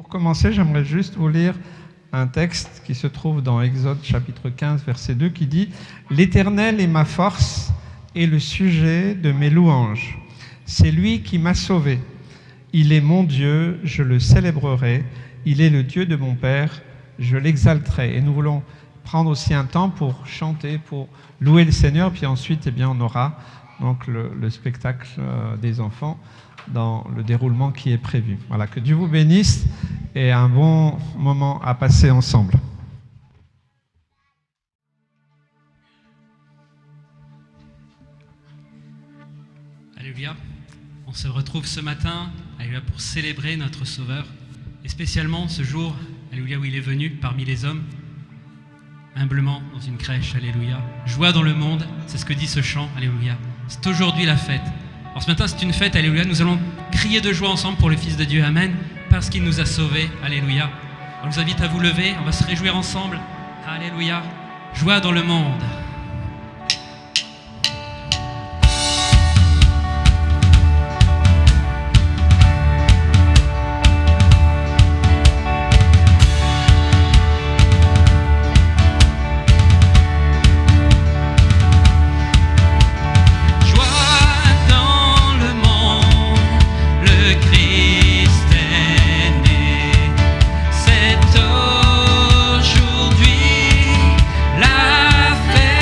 Pour commencer, j'aimerais juste vous lire un texte qui se trouve dans Exode chapitre 15, verset 2, qui dit « L'Éternel est ma force et le sujet de mes louanges. C'est lui qui m'a sauvé. Il est mon Dieu, je le célébrerai. Il est le Dieu de mon Père, je l'exalterai. » Et nous voulons prendre aussi un temps pour chanter, pour louer le Seigneur, puis ensuite, on aura donc le spectacle des enfants dans le déroulement qui est prévu. Voilà, que Dieu vous bénisse et un bon moment à passer ensemble. Alléluia. On se retrouve ce matin, alléluia, pour célébrer notre Sauveur, et spécialement ce jour, alléluia, où il est venu parmi les hommes, humblement dans une crèche, alléluia. Joie dans le monde, c'est ce que dit ce chant, alléluia. C'est aujourd'hui la fête. Alors ce matin, c'est une fête, alléluia. Nous allons crier de joie ensemble pour le Fils de Dieu, amen, parce qu'il nous a sauvés, alléluia. On vous invite à vous lever, on va se réjouir ensemble, alléluia. Joie dans le monde. Aujourd'hui, la fête.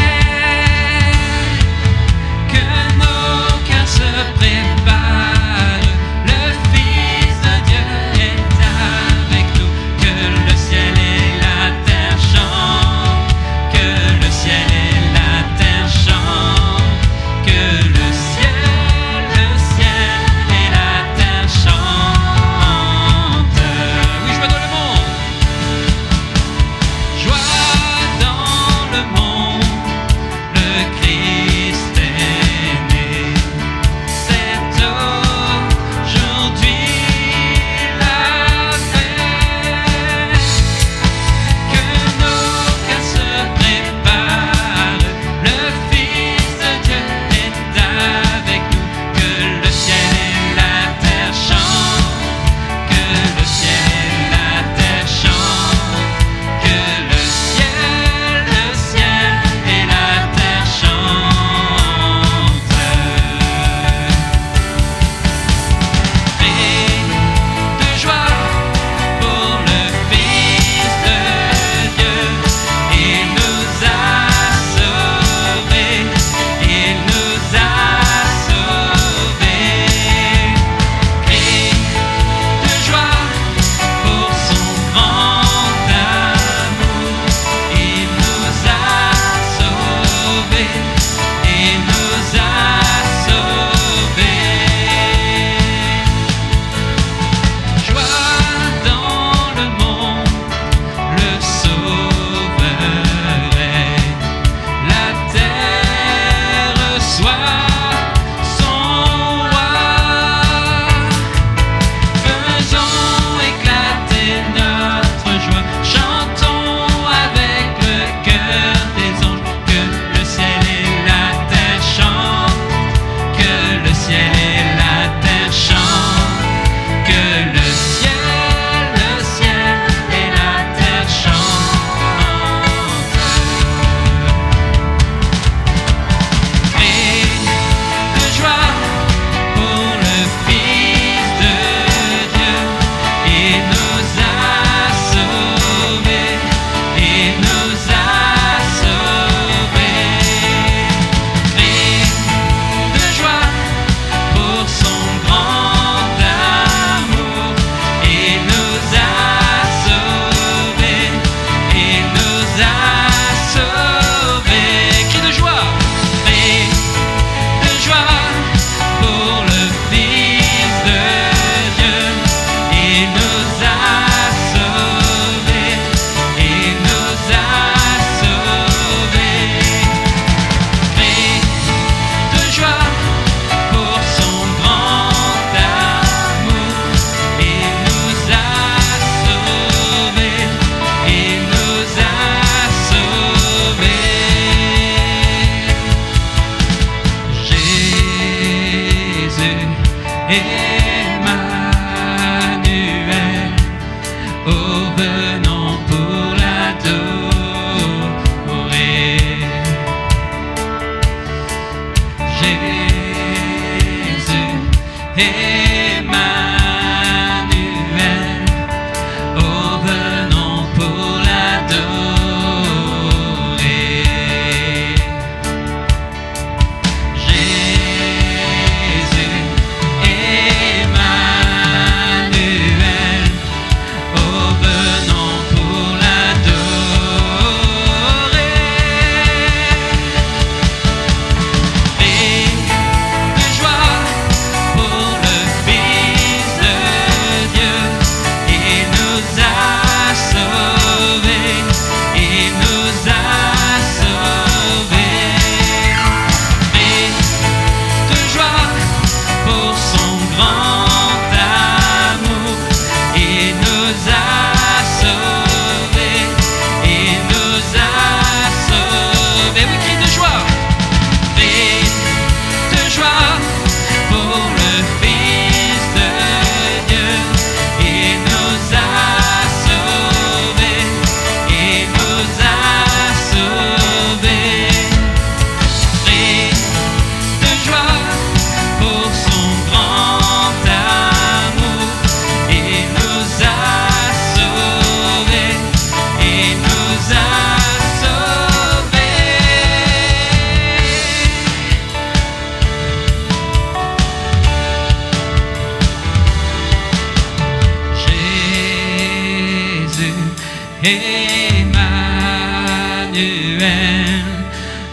Emmanuel,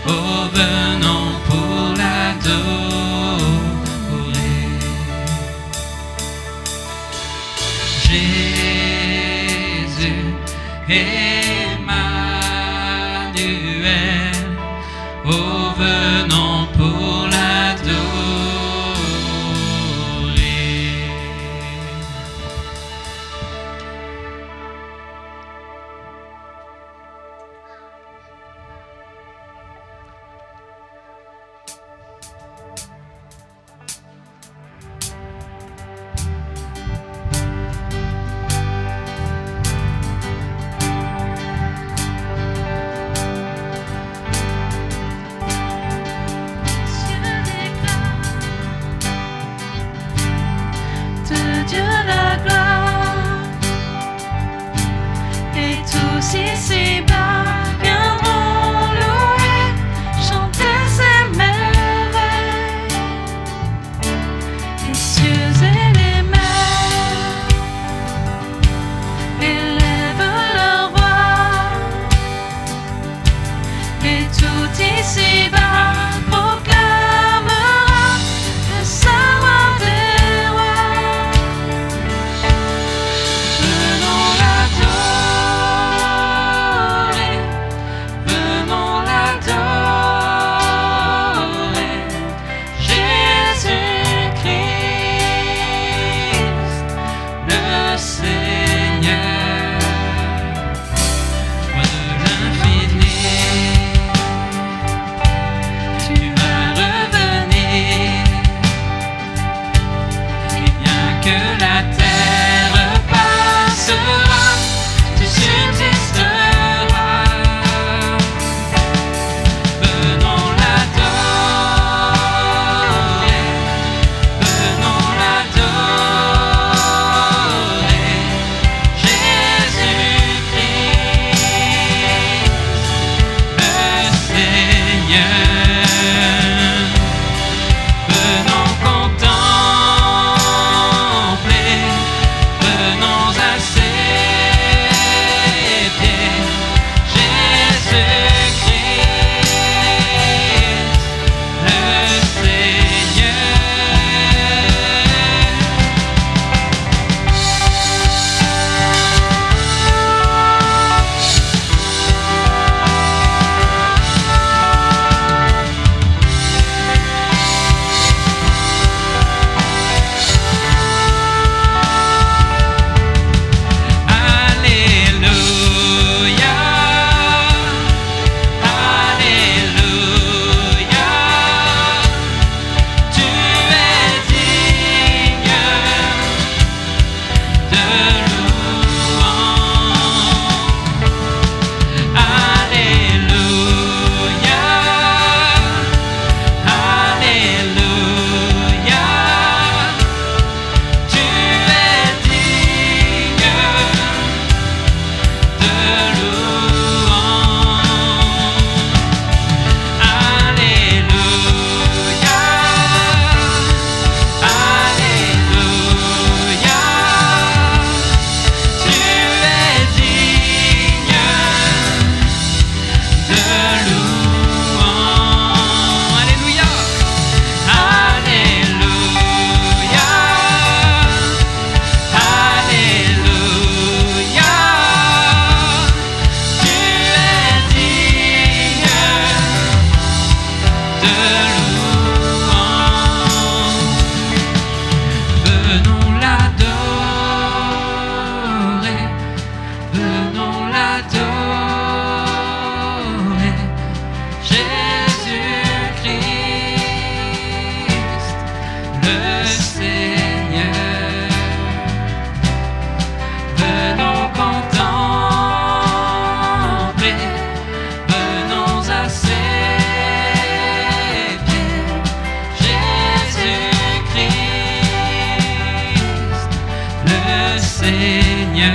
oh venons pour l'adorer. Jésus, Emmanuel, oh venons pour l'adorer. De Dieu la gloire, et tous ici-bas viendront louer, chanter ses merveilles. Les cieux et les mers élèvent leur voix, et tout ici-bas proclamera le savoir des rois. Venons l'adorer, venons l'adorer, Jésus-Christ, le Seigneur, roi de l'infini. Tu vas revenir, et bien que la terre passera, tu subsisteras. Venons l'adorer, venons l'adorer, Jésus-Christ, le Seigneur. Venons contempler, venons à ses pieds, Jésus-Christ, le Seigneur. Alléluia, Alléluia, tu es digne de louange. Alléluia, Alléluia, tu es digne de louange. Alléluia, Alléluia, tu es digne de louange. Alléluia, Alléluia, Alléluia, tu es digne de louange. Venons l'adorer, venons l'adorer, Jésus-Christ, le Seigneur. Venons contempler, venons à ses pieds, Jésus-Christ, le Seigneur.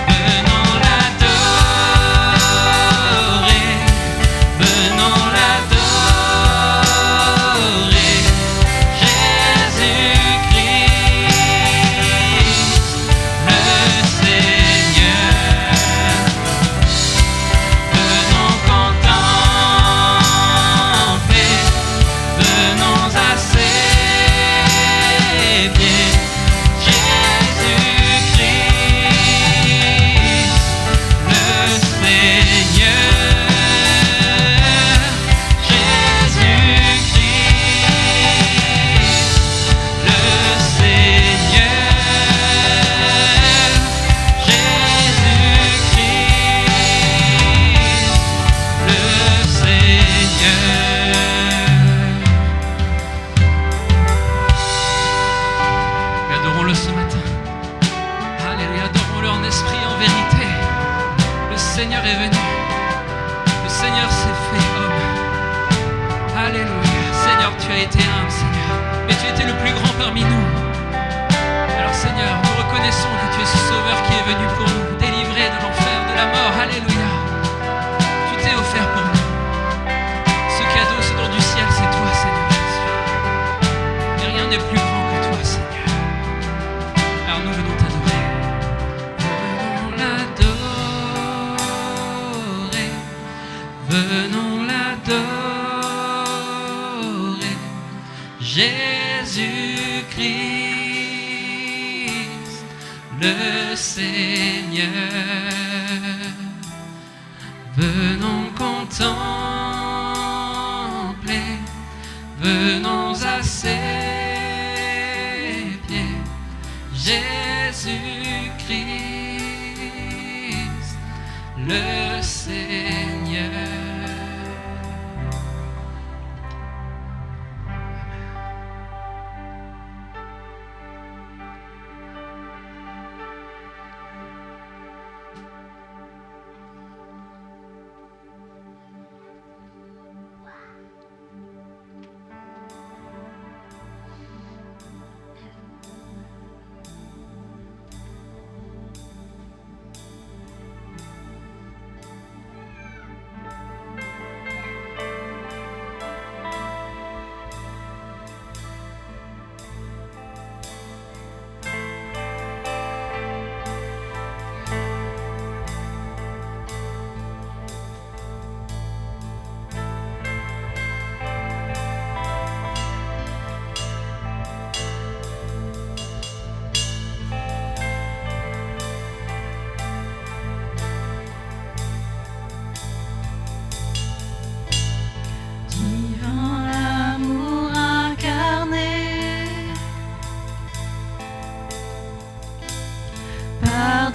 Venons l'adorer, venons l'adorer, Jésus-Christ, le Seigneur. en esprit, en vérité. Le Seigneur est venu. Le Seigneur s'est fait homme. Alléluia. Seigneur, tu as été humble, Seigneur. Mais tu étais le plus grand parmi nous. Alors Seigneur, nous reconnaissons que tu es ce Sauveur qui est venu pour nous délivrer de l'enfer, de la mort. Alléluia. Tu t'es offert pour nous. Ce cadeau, ce don du ciel, c'est toi, Seigneur Jésus. Et rien n'est plus grand que toi, Seigneur. Alors nous venons t'adorer. Venons l'adorer, Jésus-Christ, le Seigneur. Venons contempler, venons à ses pieds, Jésus-Christ, le Seigneur.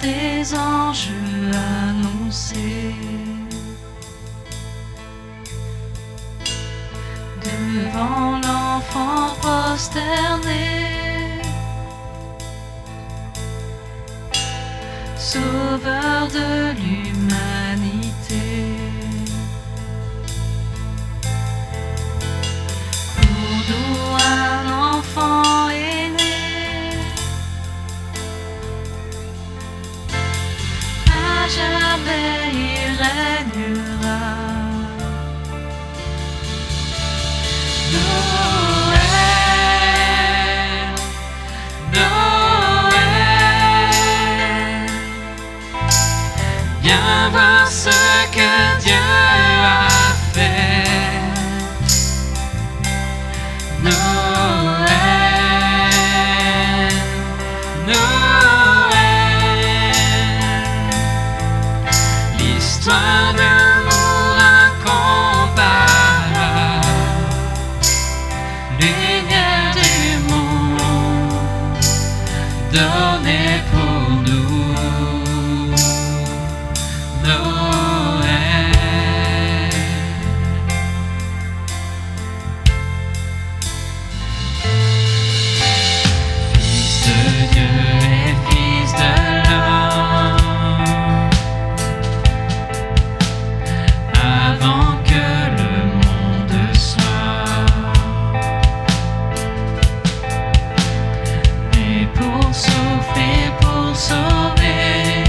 Des anges annoncés devant l'enfant prosterné, sauveur de l'humanité. Pour nous un enfant est né, jamais il régnera. Noël, Noël, viens voir ce que Dieu a fait. Noël, Noël, l'histoire d'amour incomparable, lumière du monde, donnée pour nous. Noël, Fils de Dieu et Fils de l'homme, avant que le monde soit né pour souffrir, pour sauver,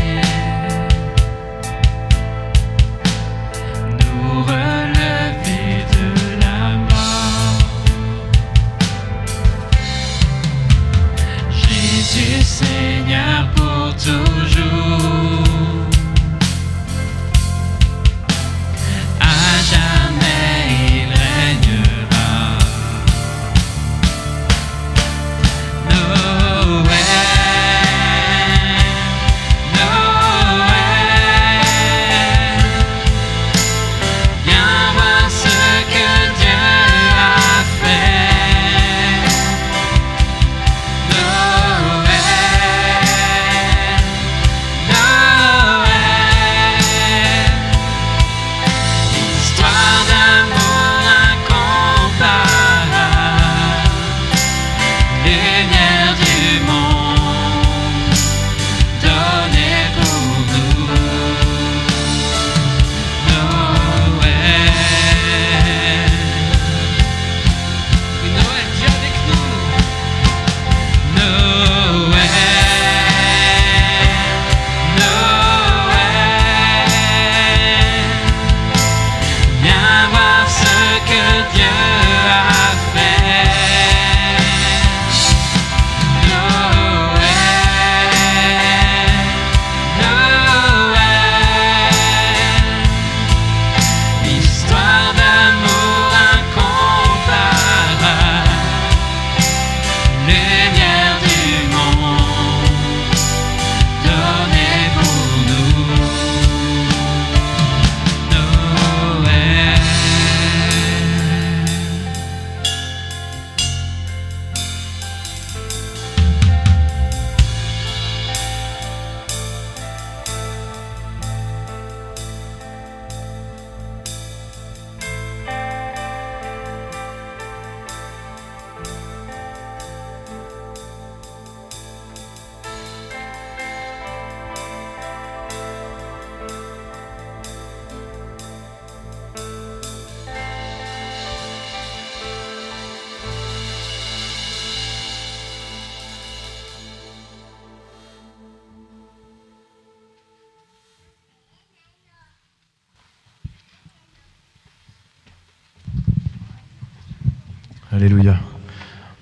Alléluia.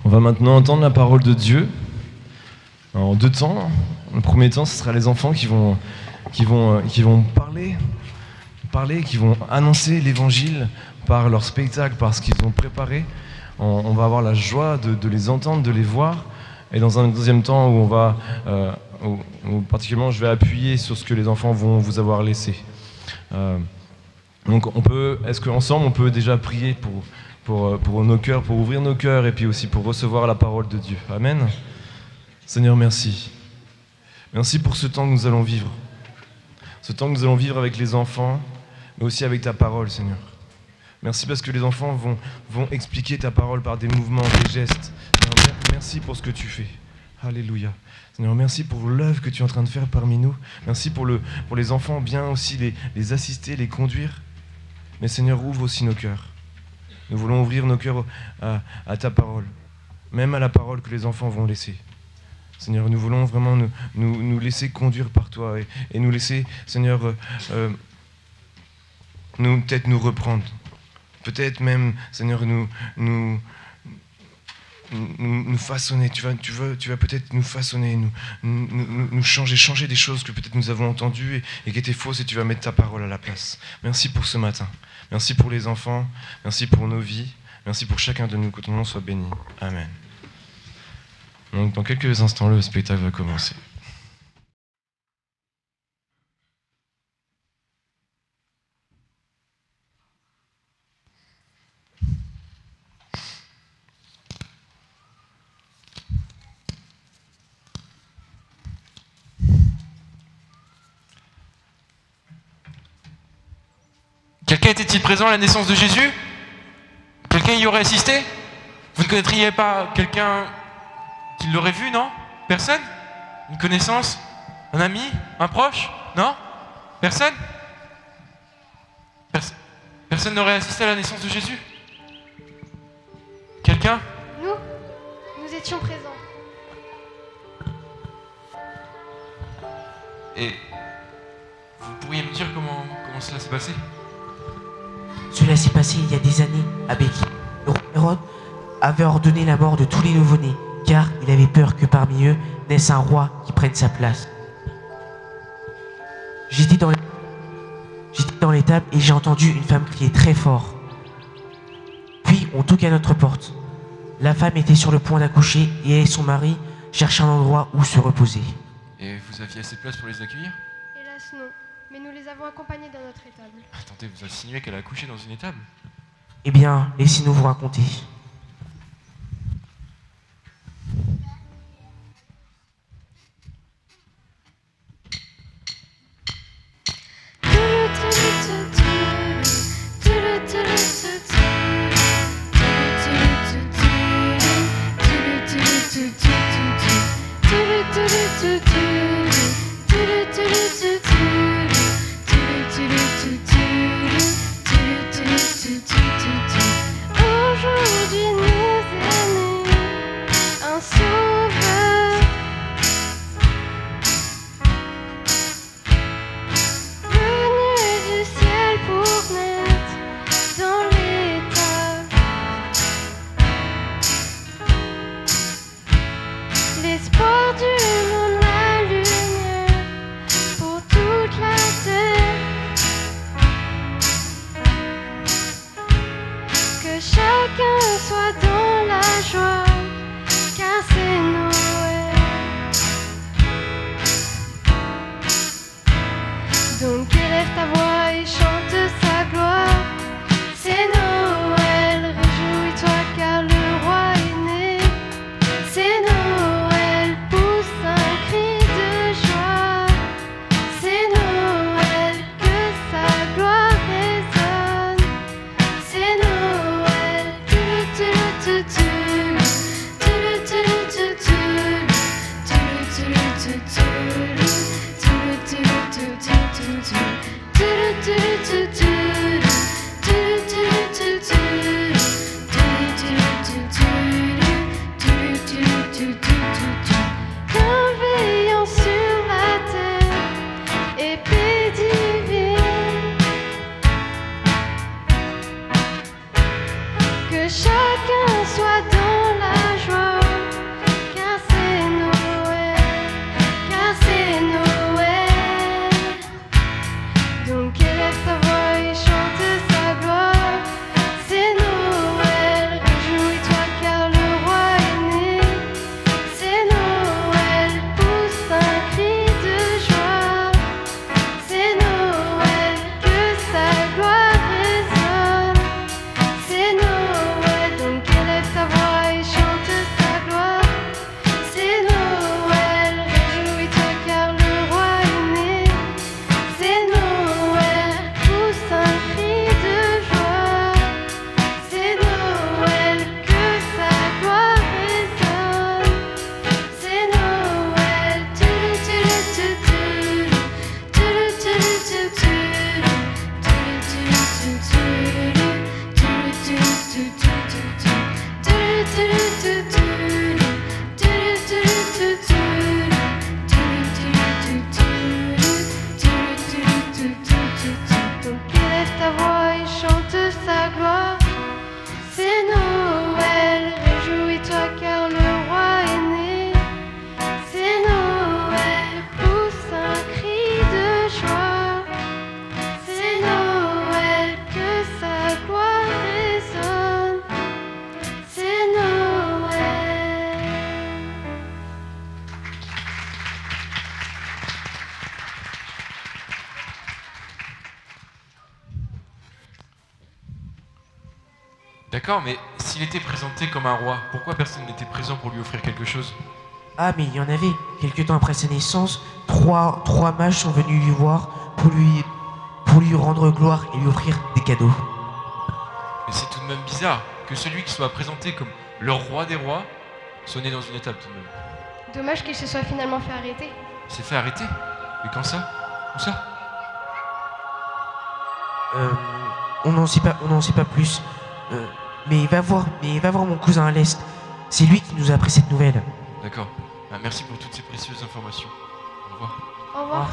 On va maintenant entendre la parole de Dieu en 2 temps. Le premier temps, ce sera les enfants qui vont parler, qui vont annoncer l'évangile par leur spectacle, par ce qu'ils ont préparé. On va avoir la joie de les entendre, de les voir. Et dans un deuxième temps où où particulièrement je vais appuyer sur ce que les enfants vont vous avoir laissé. Donc est-ce qu'ensemble on peut déjà prier pour nos cœurs, pour ouvrir nos cœurs et puis aussi pour recevoir la parole de Dieu. Amen. Seigneur, merci. Merci pour ce temps que nous allons vivre. Ce temps que nous allons vivre avec les enfants, mais aussi avec ta parole, Seigneur. Merci parce que les enfants vont expliquer ta parole par des mouvements, des gestes. Seigneur, merci pour ce que tu fais. Alléluia. Seigneur, merci pour l'œuvre que tu es en train de faire parmi nous. Merci pour les enfants, bien aussi les assister, les conduire. Mais Seigneur, ouvre aussi nos cœurs. Nous voulons ouvrir nos cœurs à ta parole, même à la parole que les enfants vont laisser. Seigneur, nous voulons vraiment nous laisser conduire par toi et nous laisser, Seigneur, peut-être nous reprendre. Peut-être même, Seigneur, nous façonner. Tu vas peut-être nous façonner, nous changer des choses que peut-être nous avons entendues et qui étaient fausses, et tu vas mettre ta parole à la place. Merci pour ce matin. Merci pour les enfants. Merci pour nos vies. Merci pour chacun de nous. Que ton nom soit béni. Amen. Donc, dans quelques instants, le spectacle va commencer. Quelqu'un était-il présent à la naissance de Jésus? Quelqu'un y aurait assisté? Vous ne connaîtriez pas quelqu'un qui l'aurait vu, non? Personne? Une connaissance? Un ami? Un proche? Non? Personne? Personne n'aurait assisté à la naissance de Jésus? Quelqu'un? Nous étions présents. Et vous pourriez me dire comment cela s'est passé? Cela s'est passé il y a des années à Bethléem. Le roi Hérode avait ordonné la mort de tous les nouveau-nés, car il avait peur que parmi eux naisse un roi qui prenne sa place. J'étais dans l'étable et j'ai entendu une femme crier très fort. Puis on toque à notre porte. La femme était sur le point d'accoucher et elle et son mari cherchaient un endroit où se reposer. Et vous aviez assez de place pour les accueillir? Hélas non, mais nous les avons accompagnés dans notre étable. Attendez, vous insinuez qu'elle a accouché dans une étable? Eh bien, laissez-nous vous raconter. Aujourd'hui nous est né un sauveur, venu du ciel pour naître dans l'étable. L'espoir du monde, la lumière pour toute la terre. Que chacun soit dans la joie, car c'est Noël. Donc élève ta voix et chante sa gloire. C'est Noël, réjouis-toi car le roi est né. C'est Noël, pousse un cri de joie. C'est Noël, que sa gloire résonne. C'est Noël, bienveillant sur la terre, épée divine. Que chacun soit D'accord, mais s'il était présenté comme un roi, pourquoi personne n'était présent pour lui offrir quelque chose? Ah, mais il y en avait. Quelque temps après sa naissance, trois mages sont venus lui voir pour lui rendre gloire et lui offrir des cadeaux. Mais c'est tout de même bizarre que celui qui soit présenté comme le roi des rois soit né dans une étable tout de même. Dommage qu'il se soit finalement fait arrêter. Il s'est fait arrêter? Mais quand ça? Où ça? On n'en sait pas plus. Mais va voir mon cousin à l'est. C'est lui qui nous a appris cette nouvelle. D'accord. Merci pour toutes ces précieuses informations. Au revoir. Au revoir.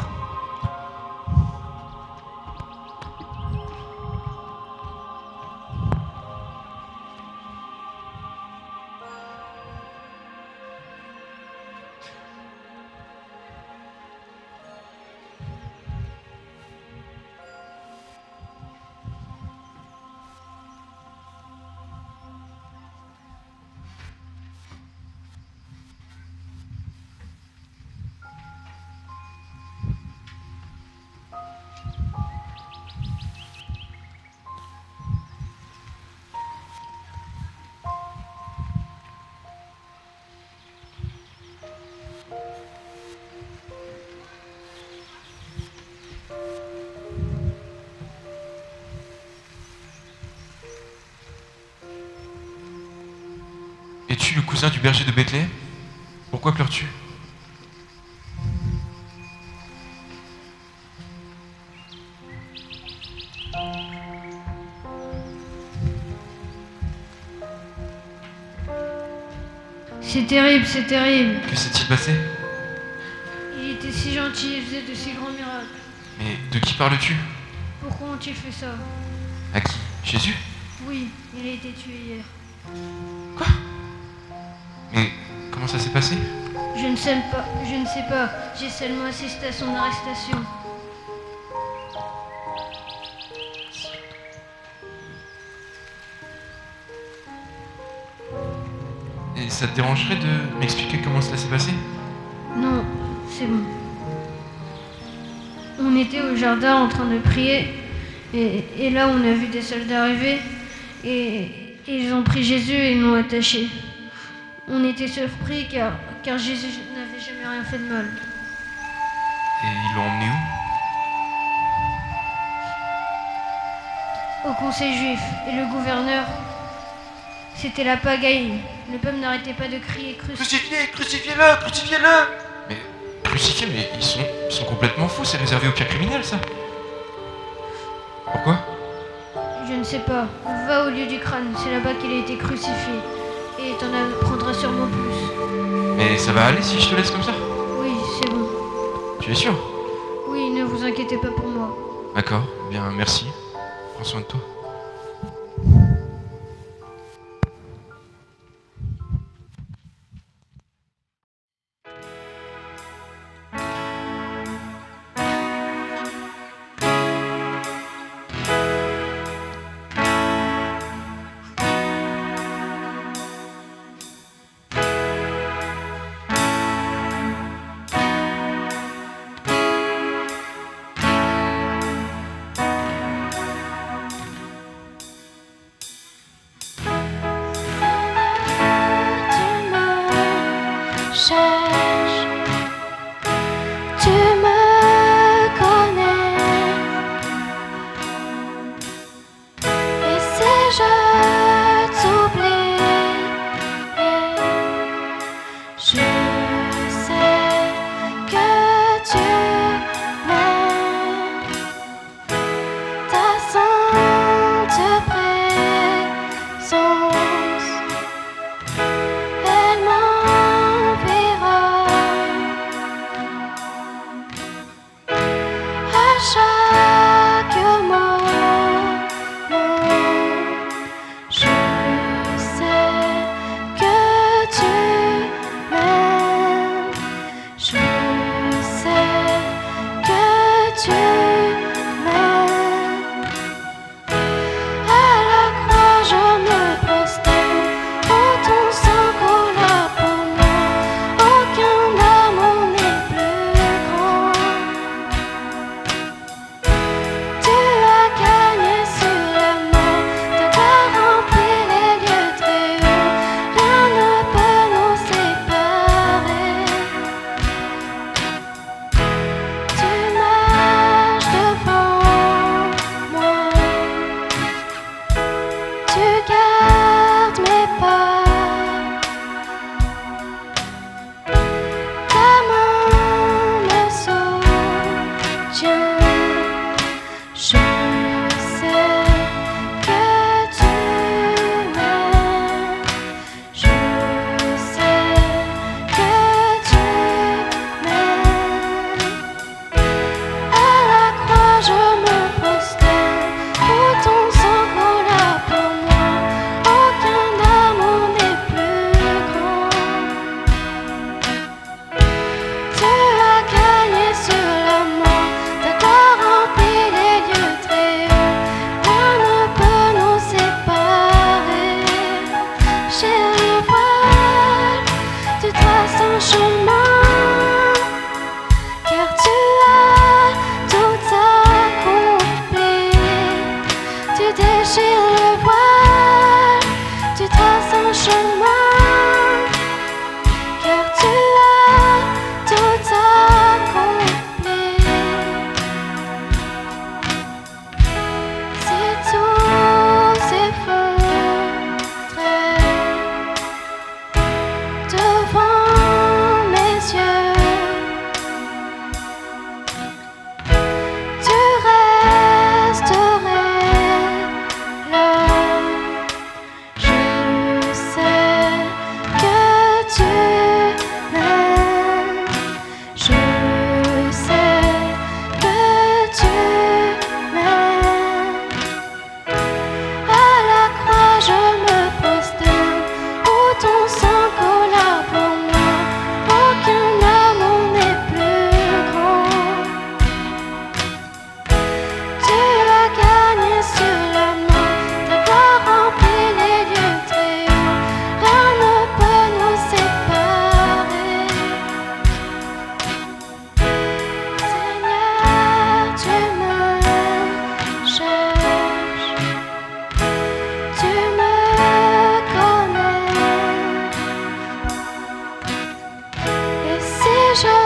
Es-tu le cousin du berger de Bethléem? Pourquoi pleures-tu? C'est terrible, c'est terrible. Que s'est-il passé? Il était si gentil, il faisait de si grands miracles. Mais de qui parles-tu? Pourquoi ont-ils fait ça? À qui? Jésus? Oui, il a été tué hier. Quoi? Mais comment ça s'est passé? Je ne sais pas. J'ai seulement assisté à son arrestation. Et ça te dérangerait de m'expliquer comment cela s'est passé? Non, c'est bon. On était au jardin en train de prier, et là on a vu des soldats arriver, et ils ont pris Jésus et l'ont attaché. On était surpris car Jésus n'avait jamais rien fait de mal. Et ils l'ont emmené où? Au conseil juif et le gouverneur, c'était la pagaille. Le peuple n'arrêtait pas de crier Crucifiez, crucifiez-le, crucifiez-le! Mais crucifiez, mais ils sont complètement fous, c'est réservé aux cas criminels ça. Pourquoi? Je ne sais pas. Va au lieu du crâne, c'est là-bas qu'il a été crucifié. Et t'en apprendras sûrement plus. Mais ça va aller si je te laisse comme ça? Oui, c'est bon. Tu es sûr? Oui, ne vous inquiétez pas pour moi. D'accord, bien merci. Prends soin de toi. franchir le voile, tu traces un chemin, car tu as tout accompli. Si tout s'effondrait devant mes yeux, tu resterais là. Je sais que tu m'aimes. Je sais que tu m'aimes. À la croix je me prosterne, où ton sang colla pour moi. Aucun amour n'est plus grand. Tu as gagné sur la mort, ta gloire remplit les lieux très hauts. Rien ne peut nous séparer. Seigneur, tu me cherches, tu me connais. Et si je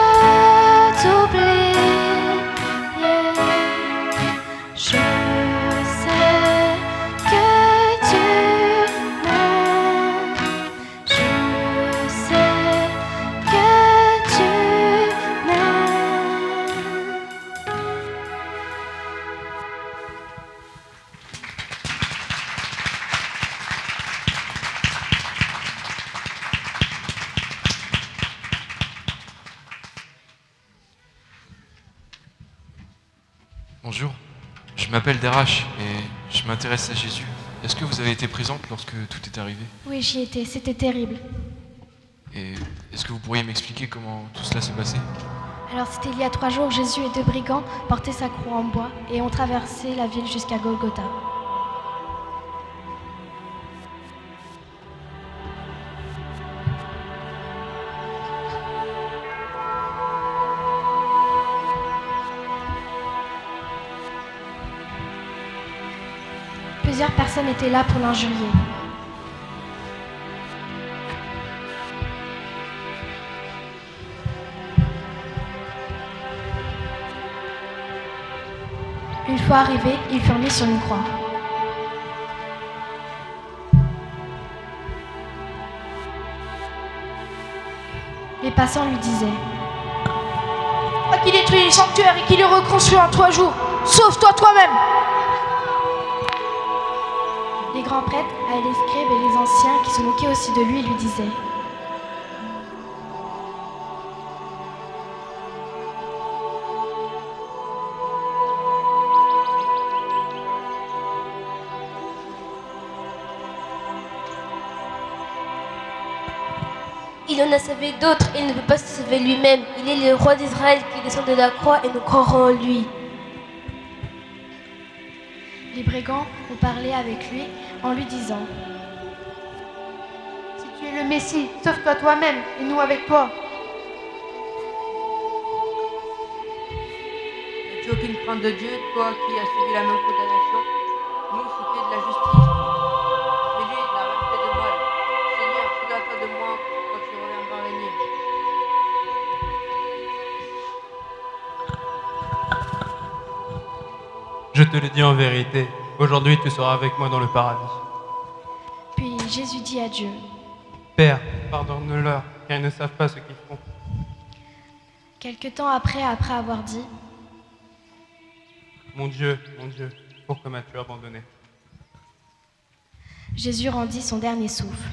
t'oubliais, je sais que tu m'aimes. Je sais que tu m'aimes. Bonjour, je m'appelle Derache et je m'intéresse à Jésus. Est-ce que vous avez été présente lorsque tout est arrivé? Oui, j'y étais, c'était terrible. Et est-ce que vous pourriez m'expliquer comment tout cela s'est passé? Alors c'était il y a 3 jours, Jésus et 2 brigands portaient sa croix en bois et ont traversé la ville jusqu'à Golgotha. Plusieurs personnes étaient là pour l'injurier. Une fois arrivés, ils furent mis sur une croix. Les passants lui disaient: Qui détruit les sanctuaires et qui les reconstruit en 3 jours. Sauve-toi toi-même. Les grands prêtres, les scribes et les anciens qui se moquaient aussi de lui disaient: Il en a sauvé d'autres, il ne peut pas se sauver lui-même. Il est le roi d'Israël qui descend de la croix et nous croirons en lui. Les brigands ont parlé avec lui en lui disant: Si tu es le Messie, sauve-toi toi-même et nous avec toi. N'as-tu aucune crainte de Dieu, toi qui as subi la même condamnation? Nous, c'était de la justice. Mais lui, il n'a rien fait de mal. Seigneur, souviens-toi de moi quand tu reviendras régner. Je te le dis en vérité, aujourd'hui tu seras avec moi dans le paradis. Puis Jésus dit à Dieu: Père, pardonne-leur, car ils ne savent pas ce qu'ils font. Quelque temps après avoir dit: Mon Dieu, pourquoi m'as-tu abandonné? Jésus rendit son dernier souffle.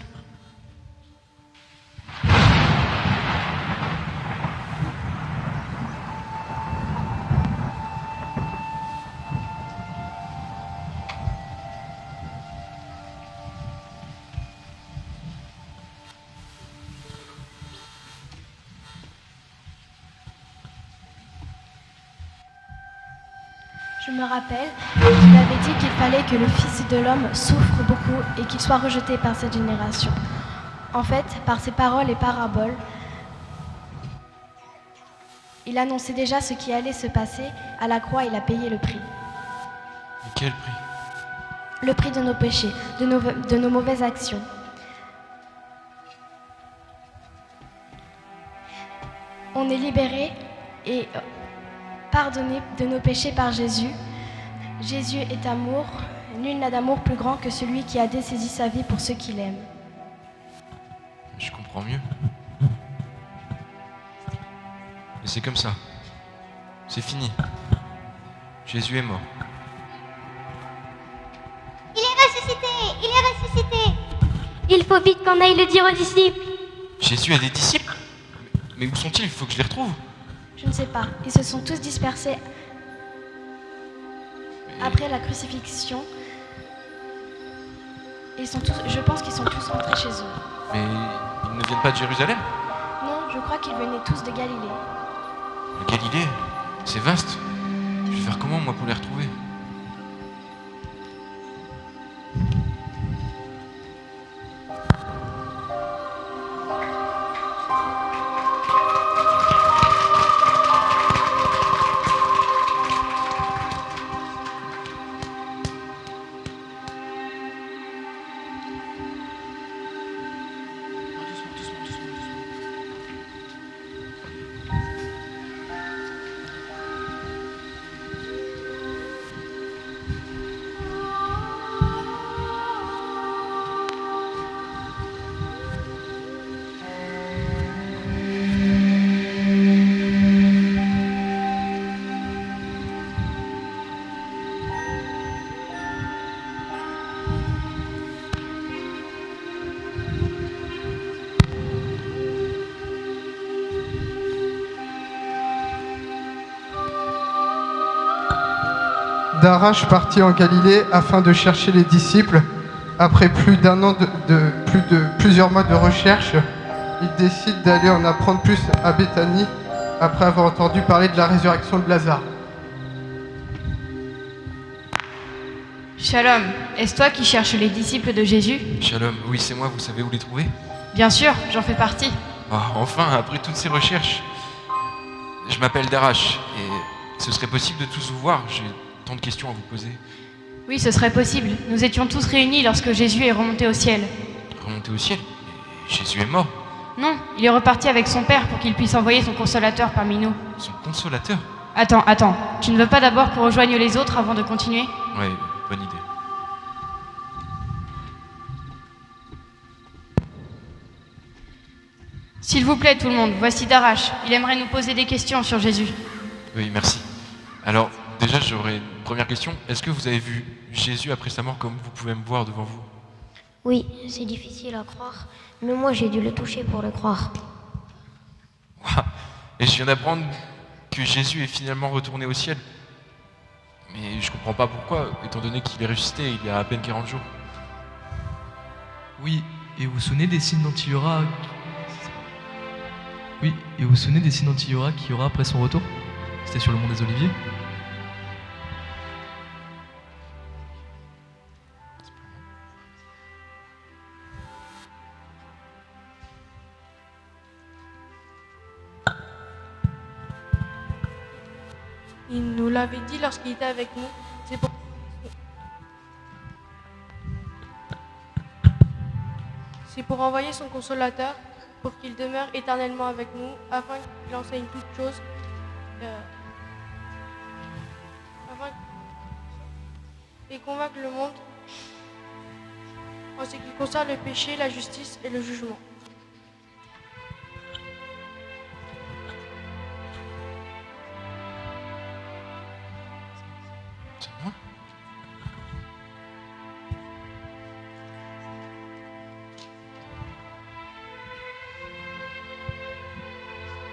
Je me rappelle qu'il avait dit qu'il fallait que le Fils de l'homme souffre beaucoup et qu'il soit rejeté par cette génération. En fait, par ses paroles et paraboles, il annonçait déjà ce qui allait se passer. À la croix, il a payé le prix. Mais quel prix? le prix de nos péchés, de nos mauvaises actions. On est libéré et pardonné de nos péchés par Jésus. Jésus est amour. Nul n'a d'amour plus grand que celui qui a dessaisi sa vie pour ceux qu'il aime. Je comprends mieux. Et c'est comme ça. C'est fini. Jésus est mort. Il est ressuscité! Il est ressuscité! Il faut vite qu'on aille le dire aux disciples. Jésus a des disciples? Mais où sont-ils? Il faut que je les retrouve. Je ne sais pas. Ils se sont tous dispersés après la crucifixion. Je pense qu'ils sont tous rentrés chez eux. Mais ils ne viennent pas de Jérusalem? Non, je crois qu'ils venaient tous de Galilée. Le Galilée, c'est vaste. Je vais faire comment, moi, pour les retrouver? Darache partit en Galilée afin de chercher les disciples. Après plus d'un an plusieurs mois de recherche, il décide d'aller en apprendre plus à Béthanie après avoir entendu parler de la résurrection de Lazare. Shalom, est-ce toi qui cherches les disciples de Jésus? Shalom, oui, c'est moi, vous savez où les trouver? Bien sûr, j'en fais partie. Ah, enfin, après toutes ces recherches. Je m'appelle Darache, et ce serait possible de tous vous voir. J'ai tant de questions à vous poser. Oui, ce serait possible. Nous étions tous réunis lorsque Jésus est remonté au ciel. Remonté au ciel? Mais Jésus est mort. Non, il est reparti avec son Père pour qu'il puisse envoyer son consolateur parmi nous. Son consolateur? Attends, tu ne veux pas d'abord qu'on rejoigne les autres avant de continuer? Ouais, bonne idée. S'il vous plaît tout le monde, voici Darache. Il aimerait nous poser des questions sur Jésus. Oui, merci. Alors, déjà, j'aurais une première question. Est-ce que vous avez vu Jésus après sa mort comme vous pouvez me voir devant vous? Oui, c'est difficile à croire, mais moi j'ai dû le toucher pour le croire. Ouah. Et je viens d'apprendre que Jésus est finalement retourné au ciel. Mais je comprends pas pourquoi, étant donné qu'il est ressuscité il y a à peine 40 jours. Oui, et vous vous souvenez des signes dont il y aura... Oui, et vous vous souvenez des signes dont il y aura après son retour? C'était sur le mont des Oliviers. Il nous l'avait dit lorsqu'il était avec nous. C'est pour envoyer son consolateur, pour qu'il demeure éternellement avec nous, afin qu'il enseigne toutes choses, et convainque le monde en ce qui concerne le péché, la justice et le jugement.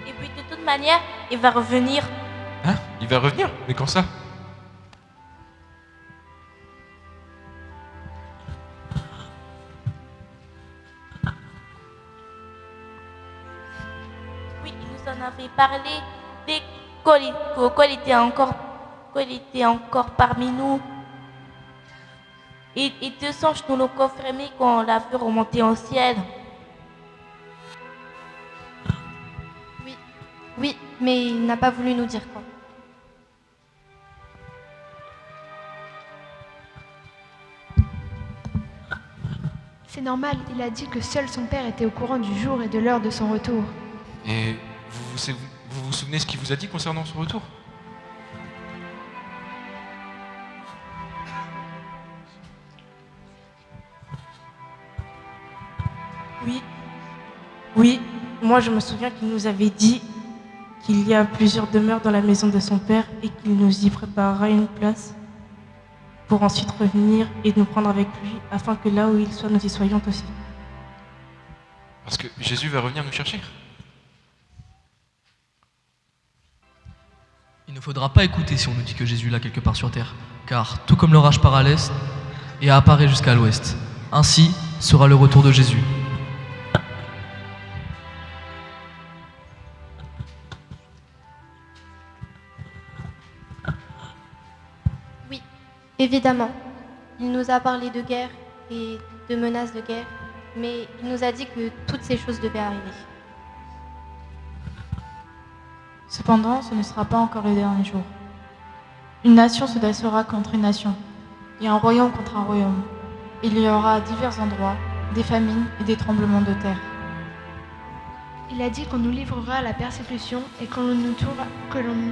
Et puis de toute manière, il va revenir. Hein? Il va revenir? Mais quand ça? Oui, il nous en avait parlé dès qu'il était encore parmi nous. Et de songe nous le confirmer qu'on l'a vu remonter au ciel. Oui, mais il n'a pas voulu nous dire quand. C'est normal, il a dit que seul son père était au courant du jour et de l'heure de son retour. Et vous vous souvenez ce qu'il vous a dit concernant son retour? Oui, moi je me souviens qu'il nous avait dit qu'il y a plusieurs demeures dans la maison de son père et qu'il nous y préparera une place pour ensuite revenir et nous prendre avec lui afin que là où il soit, nous y soyons aussi. Parce que Jésus va revenir nous chercher. Il ne faudra pas écouter si on nous dit que Jésus est là quelque part sur terre, car tout comme l'orage part à l'est et apparaît jusqu'à l'ouest, ainsi sera le retour de Jésus. Oui, évidemment. Il nous a parlé de guerre et de menaces de guerre, mais il nous a dit que toutes ces choses devaient arriver. Cependant, ce ne sera pas encore le dernier jour. Une nation se dressera contre une nation, et un royaume contre un royaume. Il y aura à divers endroits des famines et des tremblements de terre. Il a dit qu'on nous livrera à la persécution et que l'on nous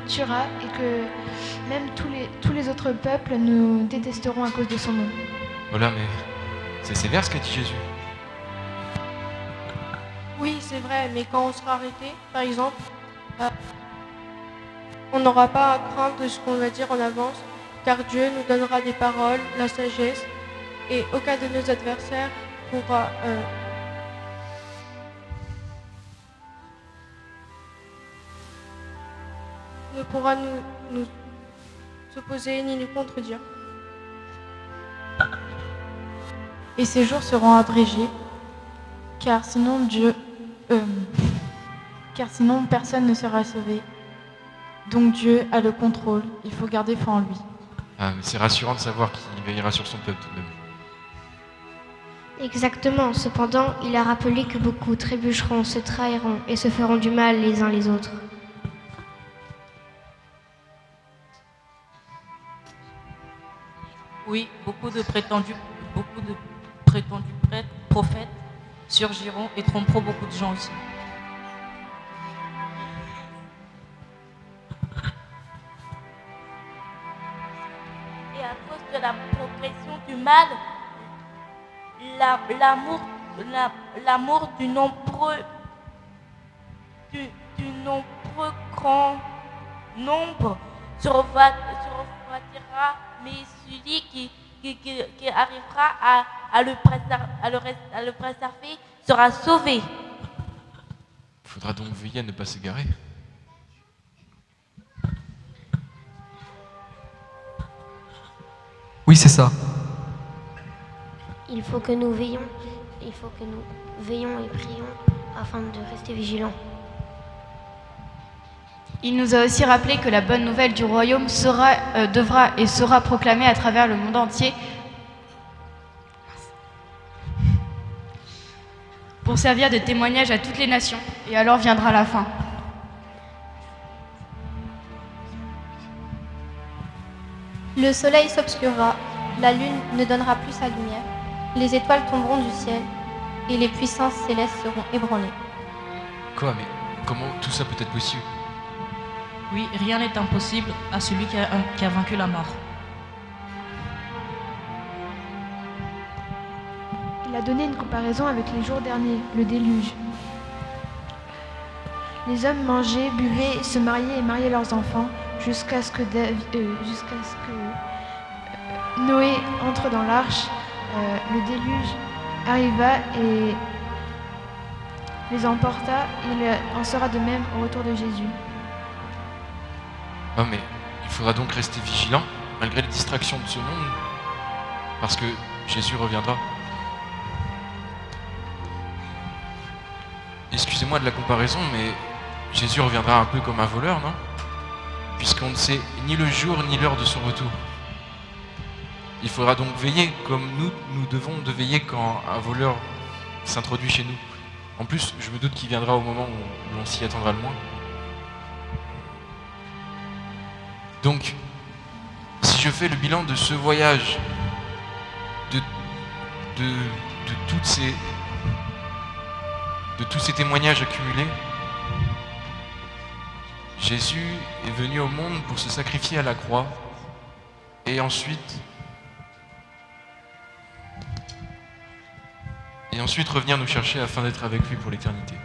tuera et que même tous les autres peuples nous détesteront à cause de son nom. Voilà, mais c'est sévère ce qu'a dit Jésus. Oui, c'est vrai, mais quand on sera arrêté, par exemple, on n'aura pas à craindre de ce qu'on va dire en avance, car Dieu nous donnera des paroles, la sagesse, et aucun de nos adversaires pourra ne pourra nous s'opposer ni nous contredire. Et ces jours seront abrégés, car sinon personne ne sera sauvé. Donc Dieu a le contrôle, il faut garder foi en lui. Ah, mais c'est rassurant de savoir qu'il veillera sur son peuple tout de même. Exactement. Cependant, il a rappelé que beaucoup trébucheront, se trahiront et se feront du mal les uns les autres. Oui, beaucoup de prétendus prophètes surgiront et tromperont beaucoup de gens aussi. Et à cause de la progression du mal, l'amour du nombreux grand nombre se refroidira, mais celui qui arrivera à le préserver sera sauvé. Il faudra donc veiller à ne pas s'égarer. Oui, c'est ça. Il faut que nous veillons et prions afin de rester vigilants. Il nous a aussi rappelé que la bonne nouvelle du royaume devra et sera proclamée à travers le monde entier pour servir de témoignage à toutes les nations. Et alors viendra la fin. Le soleil s'obscurera, la lune ne donnera plus sa lumière, les étoiles tomberont du ciel et les puissances célestes seront ébranlées. Quoi, mais comment tout ça peut être possible? Oui, rien n'est impossible à celui qui a vaincu la mort. Il a donné une comparaison avec les jours derniers, le déluge. Les hommes mangeaient, buvaient, se mariaient et mariaient leurs enfants jusqu'à ce que Noé entre dans l'arche. Le déluge arriva et les emporta. Il en sera de même au retour de Jésus. Oh, mais il faudra donc rester vigilant malgré les distractions de ce monde, parce que Jésus reviendra. Excusez-moi de la comparaison, mais Jésus reviendra un peu comme un voleur, non? Puisqu'on ne sait ni le jour ni l'heure de son retour. Il faudra donc veiller comme nous devons de veiller quand un voleur s'introduit chez nous. En plus, je me doute qu'il viendra au moment où l'on s'y attendra le moins. Donc, si je fais le bilan de ce voyage, de tous ces témoignages accumulés, Jésus est venu au monde pour se sacrifier à la croix et ensuite revenir nous chercher afin d'être avec lui pour l'éternité.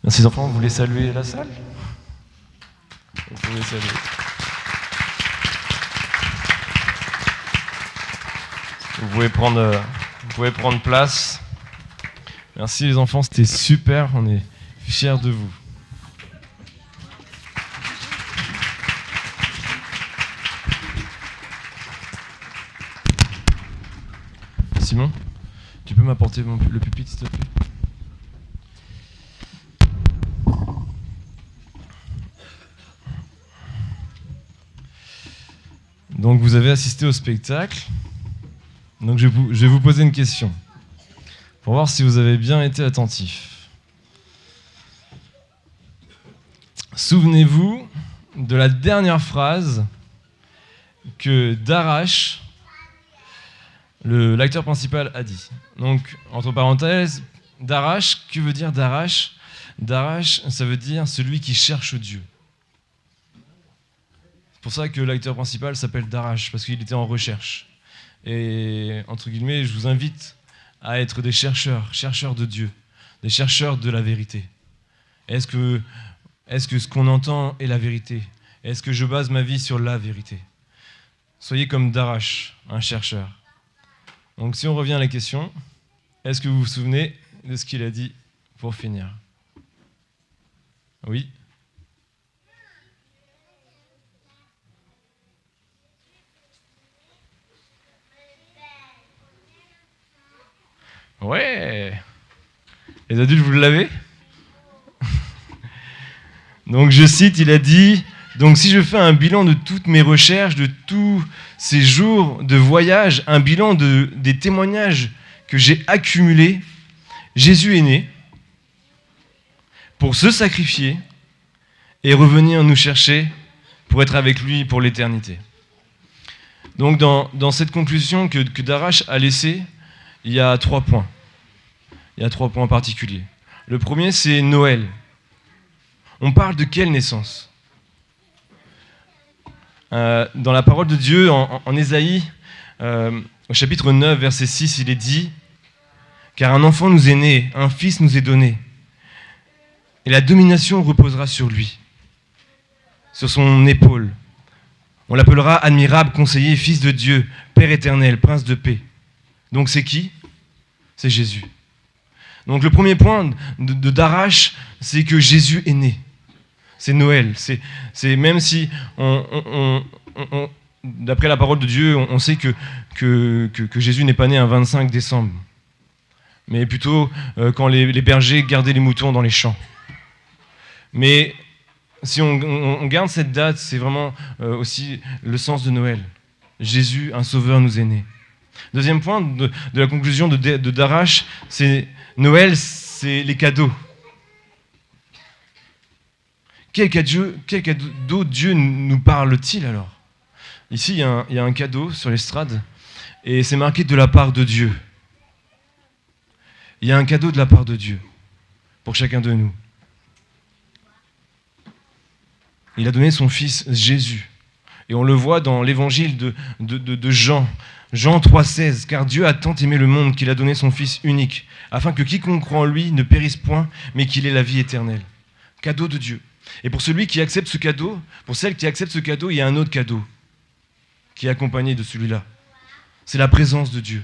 Merci enfants, vous voulez saluer la salle? Vous pouvez saluer. Vous pouvez prendre place. Merci les enfants, c'était super, on est fiers de vous. Simon, tu peux m'apporter le pupitre s'il te plaît? Donc vous avez assisté au spectacle. Donc je vais vous poser une question pour voir si vous avez bien été attentifs. Souvenez-vous de la dernière phrase que Darash, l'acteur principal, a dit. Donc, entre parenthèses, Darash, que veut dire Darash? Darash, ça veut dire celui qui cherche Dieu. C'est pour ça que l'acteur principal s'appelle Darash, parce qu'il était en recherche. Et, entre guillemets, je vous invite à être des chercheurs de Dieu, des chercheurs de la vérité. Est-ce que ce qu'on entend est la vérité? Est-ce que je base ma vie sur la vérité? Soyez comme Darash, un chercheur. Donc si on revient à la question, est-ce que vous vous souvenez de ce qu'il a dit pour finir? Oui? Ouais! Les adultes, vous l'avez? Donc je cite, il a dit, donc si je fais un bilan de toutes mes recherches, de tous ces jours de voyage, un bilan des témoignages que j'ai accumulés, Jésus est né pour se sacrifier et revenir nous chercher pour être avec lui pour l'éternité. Donc dans cette conclusion que Darash a laissée, il y a 3 points. Il y a 3 points particuliers. Le premier, c'est Noël. On parle de quelle naissance? Dans la parole de Dieu, en Ésaïe, au chapitre 9, verset 6, il est dit « Car un enfant nous est né, un fils nous est donné, et la domination reposera sur lui, sur son épaule. On l'appellera admirable, conseiller, fils de Dieu, Père éternel, prince de paix. » Donc c'est qui? C'est Jésus. Donc le premier point de Darash, c'est que Jésus est né. C'est Noël. C'est même si, d'après la parole de Dieu, on sait que Jésus n'est pas né un 25 décembre, mais plutôt quand les bergers gardaient les moutons dans les champs. Mais si on garde cette date, c'est vraiment aussi le sens de Noël. Jésus, un sauveur, nous est né. Deuxième point de la conclusion de Darash, c'est Noël, c'est les cadeaux. Quel cadeau Dieu nous parle-t-il alors? Ici, il y a un cadeau sur l'estrade et c'est marqué de la part de Dieu. Il y a un cadeau de la part de Dieu pour chacun de nous. Il a donné son fils Jésus. Et on le voit dans l'évangile de Jean. Jean 3,16, car Dieu a tant aimé le monde qu'il a donné son Fils unique, afin que quiconque croit en lui ne périsse point, mais qu'il ait la vie éternelle. Cadeau de Dieu. Et pour celui qui accepte ce cadeau, pour celle qui accepte ce cadeau, il y a un autre cadeau qui est accompagné de celui-là. C'est la présence de Dieu.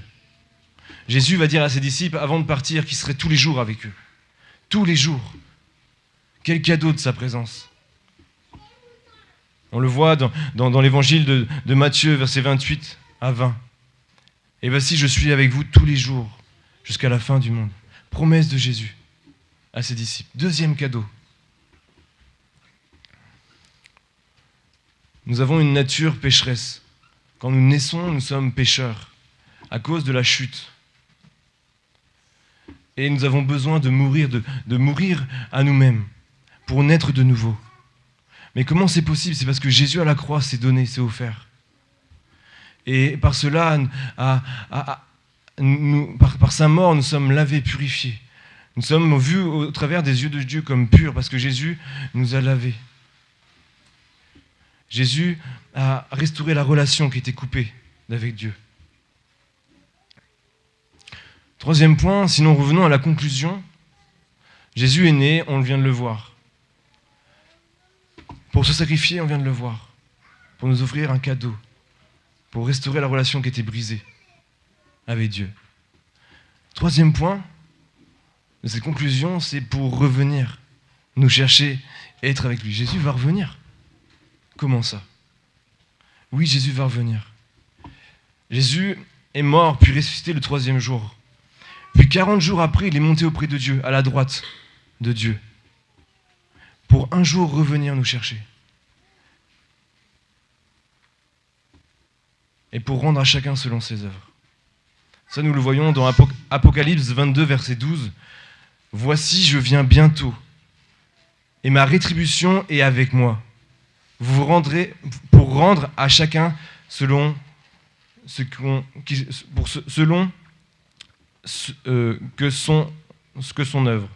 Jésus va dire à ses disciples, avant de partir, qu'il serait tous les jours avec eux. Tous les jours. Quel cadeau de sa présence. On le voit dans l'évangile de Matthieu, versets 28 à 20. Et voici, je suis avec vous tous les jours, jusqu'à la fin du monde. Promesse de Jésus à ses disciples. Deuxième cadeau. Nous avons une nature pécheresse. Quand nous naissons, nous sommes pécheurs, à cause de la chute. Et nous avons besoin de mourir à nous-mêmes, pour naître de nouveau. Mais comment c'est possible? C'est parce que Jésus à la croix s'est donné, s'est offert. Et par cela, par sa mort, nous sommes lavés, purifiés. Nous sommes vus au travers des yeux de Dieu comme purs, parce que Jésus nous a lavés. Jésus a restauré la relation qui était coupée avec Dieu. Troisième point, sinon revenons à la conclusion, Jésus est né, on vient de le voir. Pour se sacrifier, on vient de le voir. Pour nous offrir un cadeau. Pour restaurer la relation qui était brisée avec Dieu. Troisième point de cette conclusion, c'est pour revenir, nous chercher et être avec lui. Jésus va revenir. Comment ça? Oui, Jésus va revenir. Jésus est mort, puis ressuscité le troisième jour. Puis 40 jours après, il est monté auprès de Dieu, à la droite de Dieu, pour un jour revenir nous chercher. Et pour rendre à chacun selon ses œuvres. Ça, nous le voyons dans Apocalypse 22, verset 12. « Voici, je viens bientôt, et ma rétribution est avec moi. Vous vous rendrez pour rendre à chacun selon que son œuvre. »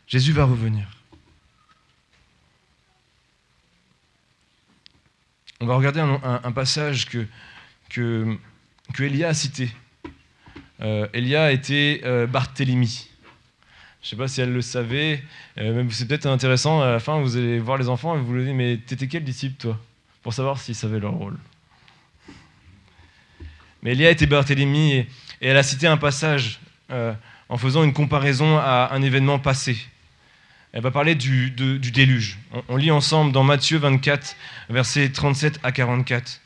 Jésus va revenir. On va regarder un passage que Élia a cité. Élia était Barthélemy. Je ne sais pas si elle le savait, mais c'est peut-être intéressant, à la fin vous allez voir les enfants et vous leur dites, mais t'étais quel disciple toi? Pour savoir s'ils savaient leur rôle. Mais Élia était Barthélemy et elle a cité un passage en faisant une comparaison à un événement passé. Elle va parler du déluge. On lit ensemble dans Matthieu 24, versets 37 à 44.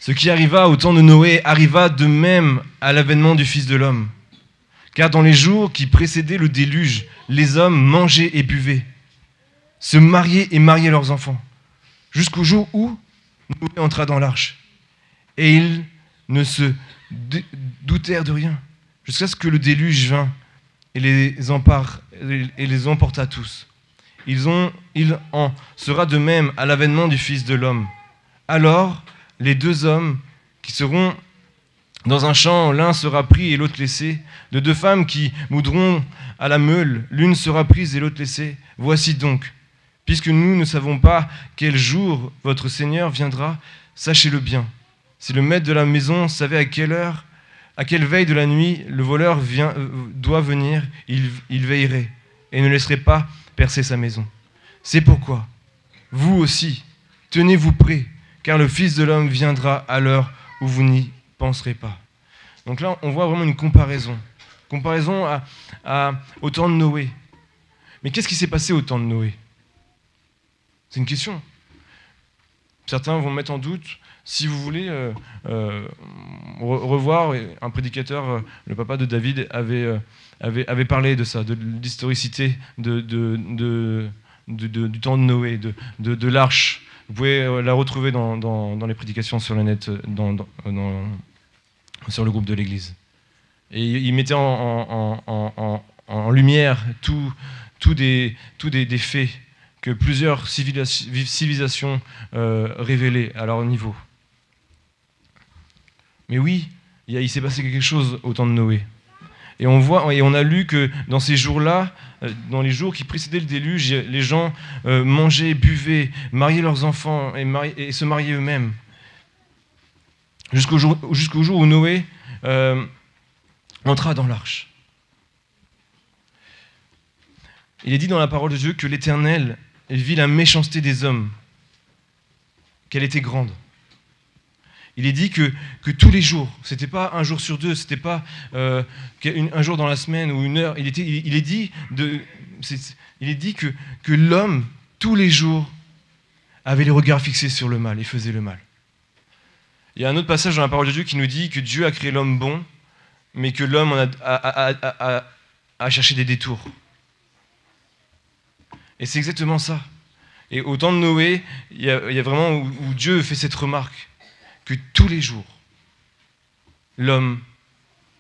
Ce qui arriva au temps de Noé arriva de même à l'avènement du Fils de l'homme. Car dans les jours qui précédaient le déluge, les hommes mangeaient et buvaient, se mariaient et mariaient leurs enfants, jusqu'au jour où Noé entra dans l'arche. Et ils ne se doutèrent de rien, jusqu'à ce que le déluge vint et les emporta tous. Il en sera de même à l'avènement du Fils de l'homme. Alors, les deux hommes qui seront dans un champ, l'un sera pris et l'autre laissé. De deux femmes qui moudront à la meule, l'une sera prise et l'autre laissée. Voici donc, puisque nous ne savons pas quel jour votre Seigneur viendra, sachez-le bien. Si le maître de la maison savait à quelle heure, à quelle veille de la nuit le voleur doit venir, il veillerait et ne laisserait pas percer sa maison. C'est pourquoi, vous aussi, tenez-vous prêts, car le Fils de l'homme viendra à l'heure où vous n'y penserez pas. Donc là, on voit vraiment une comparaison. Comparaison au temps de Noé. Mais qu'est-ce qui s'est passé au temps de Noé? C'est une question. Certains vont mettre en doute. Si vous voulez revoir, un prédicateur, le papa de David, avait parlé de ça, de l'historicité du temps de Noé, de l'arche. Vous pouvez la retrouver dans les prédications sur le net, sur le groupe de l'Église. Et il mettait en lumière tous des faits que plusieurs civilisations révélaient à leur niveau. Mais oui, il s'est passé quelque chose au temps de Noé. Et on a lu que dans ces jours-là, dans les jours qui précédaient le déluge, les gens mangeaient, buvaient, mariaient leurs enfants et se mariaient eux-mêmes. Jusqu'au jour où Noé entra dans l'arche. Il est dit dans la parole de Dieu que l'Éternel vit la méchanceté des hommes, qu'elle était grande. Il est dit que tous les jours, c'était pas un jour sur deux, c'était pas un jour dans la semaine ou une heure. Il est dit que l'homme, tous les jours, avait les regards fixés sur le mal et faisait le mal. Il y a un autre passage dans la parole de Dieu qui nous dit que Dieu a créé l'homme bon, mais que l'homme a cherché des détours. Et c'est exactement ça. Et au temps de Noé, il y a vraiment où Dieu fait cette remarque, que tous les jours, l'homme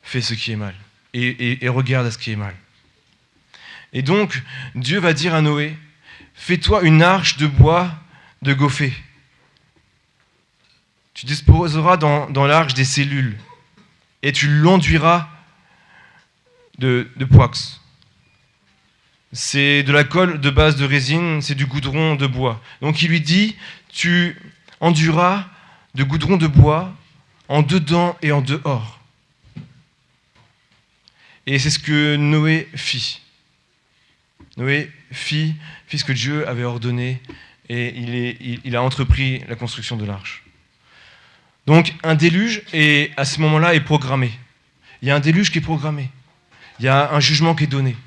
fait ce qui est mal et regarde à ce qui est mal. Et donc, Dieu va dire à Noé, fais-toi une arche de bois de gophée. Tu disposeras dans l'arche des cellules et tu l'enduiras de poix. C'est de la colle de base de résine, c'est du goudron de bois. Donc il lui dit, tu enduiras de goudron de bois en dedans et en dehors. Et c'est ce que Noé fit. Noé fit ce que Dieu avait ordonné et il a entrepris la construction de l'arche. Donc un déluge, à ce moment-là, est programmé. Il y a un déluge qui est programmé. Il y a un jugement qui est donné.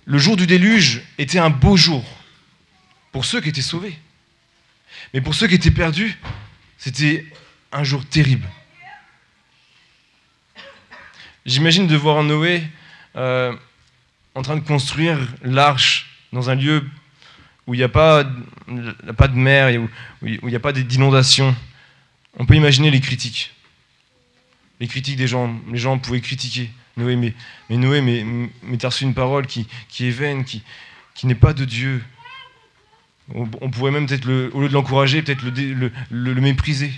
Le jour du déluge était un beau jour pour ceux qui étaient sauvés. Mais pour ceux qui étaient perdus, c'était un jour terrible. J'imagine de voir Noé en train de construire l'arche dans un lieu où il n'y a pas de mer, et où il n'y a pas d'inondation. On peut imaginer les critiques. Les critiques des gens. Les gens pouvaient critiquer Noé, mais Noé, mais tu as reçu une parole qui est vaine, qui n'est pas de Dieu. On pourrait même peut-être, au lieu de l'encourager, peut-être le mépriser.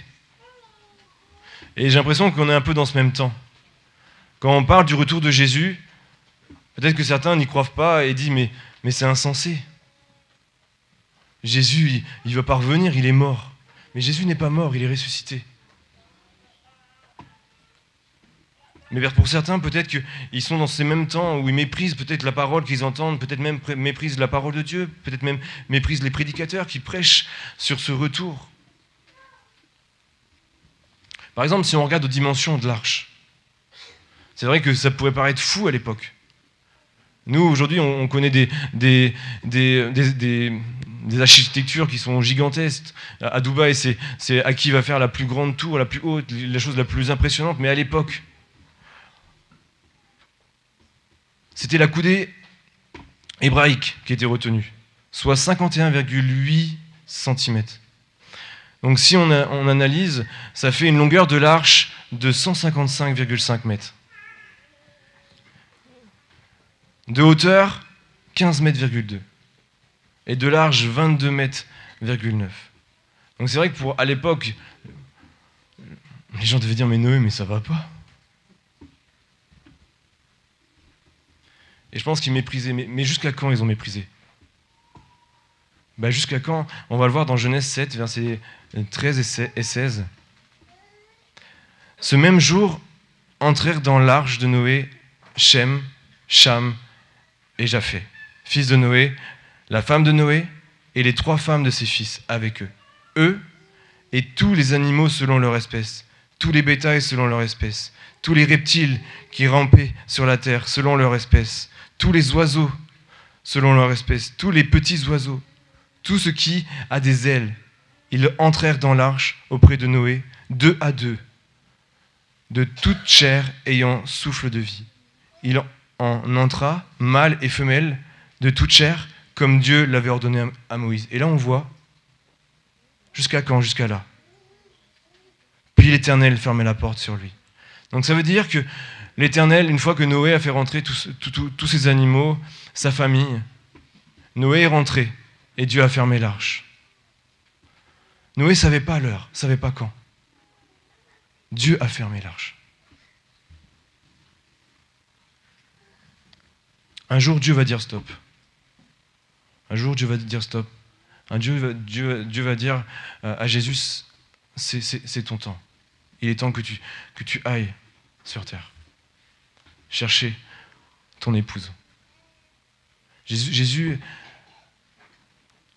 Et j'ai l'impression qu'on est un peu dans ce même temps. Quand on parle du retour de Jésus, peut-être que certains n'y croient pas et disent mais c'est insensé. Jésus, il ne va pas revenir, il est mort. Mais Jésus n'est pas mort, il est ressuscité. Mais pour certains, peut-être qu'ils sont dans ces mêmes temps où ils méprisent peut-être la parole qu'ils entendent, peut-être même méprisent la parole de Dieu, peut-être même méprisent les prédicateurs qui prêchent sur ce retour. Par exemple, si on regarde aux dimensions de l'arche, c'est vrai que ça pourrait paraître fou à l'époque. Nous, aujourd'hui, on connaît des architectures qui sont gigantesques. À Dubaï, c'est à qui va faire la plus grande tour, la plus haute, la chose la plus impressionnante. Mais à l'époque, c'était la coudée hébraïque qui était retenue, soit 51,8 cm. Donc si on analyse, ça fait une longueur de l'arche de 155,5 mètres. De hauteur, 15,2 mètres. Et de large, 22,9 mètres. Donc c'est vrai que à l'époque, les gens devaient dire mais Noé, mais ça va pas. Et je pense qu'ils méprisaient. Mais jusqu'à quand ils ont méprisé ? Jusqu'à quand ? On va le voir dans Genèse 7, versets 13 et 16. Ce même jour, entrèrent dans l'arche de Noé Shem, Cham et Japheth, fils de Noé, la femme de Noé et les 3 femmes de ses fils avec eux. Eux et tous les animaux selon leur espèce, tous les bétails selon leur espèce, tous les reptiles qui rampaient sur la terre selon leur espèce, tous les oiseaux selon leur espèce, tous les petits oiseaux, tout ce qui a des ailes. Ils entrèrent dans l'arche auprès de Noé, 2 à 2, de toute chair ayant souffle de vie. Il en entra, mâle et femelle, de toute chair, comme Dieu l'avait ordonné à Moïse. Et là, on voit, jusqu'à quand ? Jusqu'à là. Puis l'Éternel fermait la porte sur lui. Donc ça veut dire que l'Éternel, une fois que Noé a fait rentrer tous ces animaux, sa famille, Noé est rentré et Dieu a fermé l'arche. Noé ne savait pas l'heure, ne savait pas quand. Dieu a fermé l'arche. Un jour, Dieu va dire stop. Un jour, Dieu va dire stop. Dieu va dire à Jésus, c'est ton temps. Il est temps que tu ailles sur terre. Chercher ton épouse. Jésus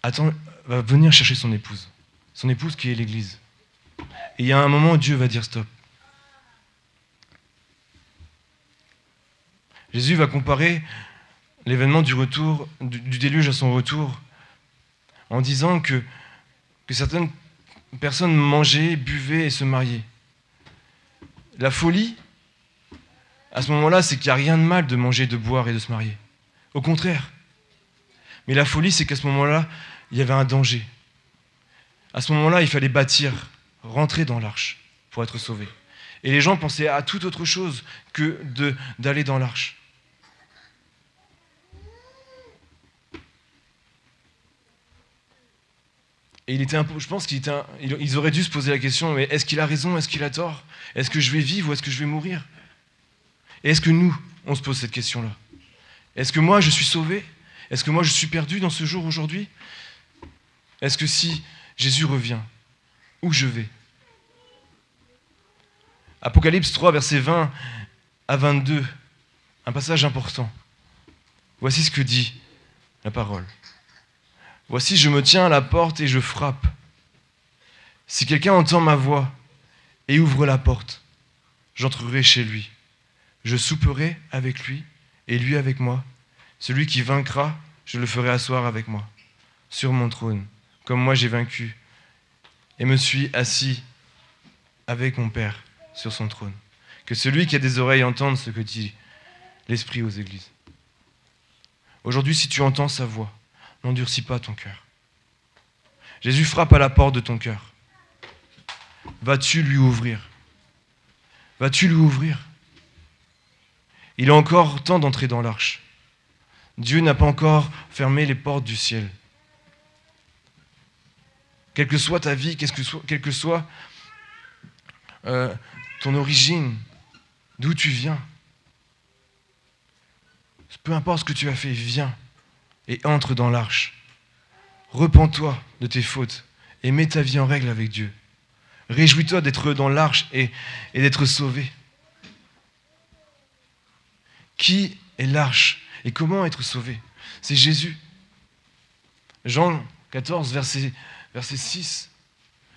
va venir chercher son épouse qui est l'Église. Et il y a un moment où Dieu va dire stop. Jésus va comparer l'événement du retour, du déluge à son retour, en disant que certaines personnes mangeaient, buvaient et se mariaient. La folie, à ce moment-là, c'est qu'il n'y a rien de mal de manger, de boire et de se marier. Au contraire. Mais la folie, c'est qu'à ce moment-là, il y avait un danger. À ce moment-là, il fallait bâtir, rentrer dans l'arche pour être sauvé. Et les gens pensaient à toute autre chose que d'aller dans l'arche. Et je pense qu'ils auraient dû se poser la question, mais est-ce qu'il a raison, est-ce qu'il a tort ? Est-ce que je vais vivre ou est-ce que je vais mourir ? Et est-ce que nous, on se pose cette question-là ? Est-ce que moi, je suis sauvé ? Est-ce que moi, je suis perdu dans ce jour aujourd'hui ? Est-ce que si Jésus revient, où je vais ? Apocalypse 3, versets 20 à 22, un passage important. Voici ce que dit la parole. Voici, je me tiens à la porte et je frappe. Si quelqu'un entend ma voix et ouvre la porte, j'entrerai chez lui. Je souperai avec lui et lui avec moi. Celui qui vaincra, je le ferai asseoir avec moi sur mon trône, comme moi j'ai vaincu et me suis assis avec mon Père sur son trône. Que celui qui a des oreilles entende ce que dit l'Esprit aux églises. Aujourd'hui, si tu entends sa voix, n'endurcis pas ton cœur. Jésus frappe à la porte de ton cœur. Vas-tu lui ouvrir? Vas-tu lui ouvrir? Il est encore temps d'entrer dans l'arche. Dieu n'a pas encore fermé les portes du ciel. Quelle que soit ta vie, quelle que soit ton origine, d'où tu viens, peu importe ce que tu as fait, viens et entre dans l'arche. Repens-toi de tes fautes et mets ta vie en règle avec Dieu. Réjouis-toi d'être dans l'arche et d'être sauvé. Qui est l'arche et comment être sauvé? C'est Jésus. Jean 14, verset 6.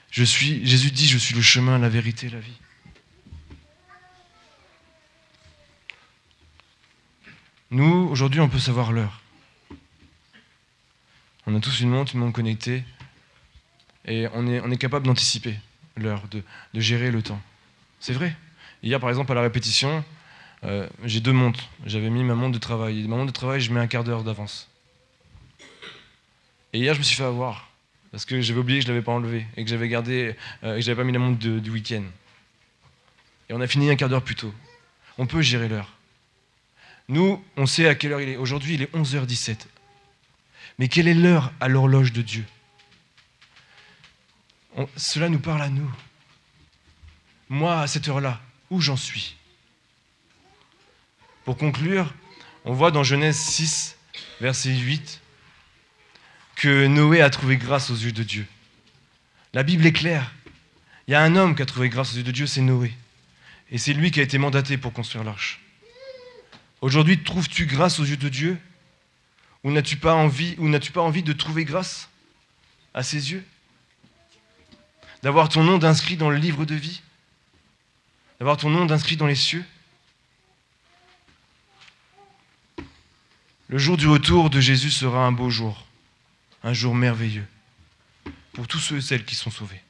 Jésus dit, je suis le chemin, la vérité et la vie. Nous, aujourd'hui, on peut savoir l'heure. On a tous une montre connectée, et on est capable d'anticiper l'heure, de gérer le temps. C'est vrai. Hier, par exemple, à la répétition, j'ai 2 montres. J'avais mis ma montre de travail. Et ma montre de travail, je mets un quart d'heure d'avance. Et hier, je me suis fait avoir, parce que j'avais oublié que je ne l'avais pas enlevé, et que j'avais gardé, et que je n'avais pas mis la montre du week-end. Et on a fini un quart d'heure plus tôt. On peut gérer l'heure. Nous, on sait à quelle heure il est. Aujourd'hui, il est 11h17. Mais quelle est l'heure à l'horloge de Dieu? Cela nous parle à nous. Moi, à cette heure-là, où j'en suis? Pour conclure, on voit dans Genèse 6, verset 8, que Noé a trouvé grâce aux yeux de Dieu. La Bible est claire. Il y a un homme qui a trouvé grâce aux yeux de Dieu, c'est Noé. Et c'est lui qui a été mandaté pour construire l'arche. Aujourd'hui, trouves-tu grâce aux yeux de Dieu? Ou n'as-tu pas envie de trouver grâce à ses yeux? D'avoir ton nom inscrit dans le livre de vie? D'avoir ton nom inscrit dans les cieux? Le jour du retour de Jésus sera un beau jour, un jour merveilleux, pour tous ceux et celles qui sont sauvés.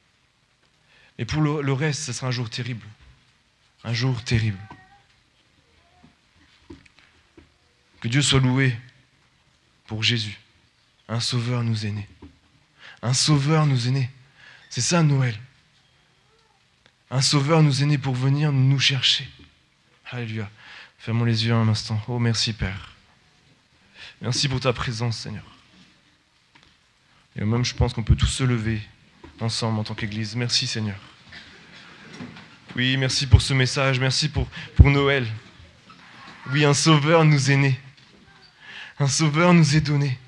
Et pour le reste, ce sera un jour terrible. Un jour terrible. Que Dieu soit loué pour Jésus. Un sauveur nous est né. Un sauveur nous est né. C'est ça Noël. Un sauveur nous est né pour venir nous chercher. Alléluia. Fermons les yeux un instant. Oh, merci Père. Merci pour ta présence, Seigneur. Et même, je pense qu'on peut tous se lever ensemble en tant qu'Église. Merci, Seigneur. Oui, merci pour ce message. Merci pour Noël. Oui, un sauveur nous est né. Un sauveur nous est donné.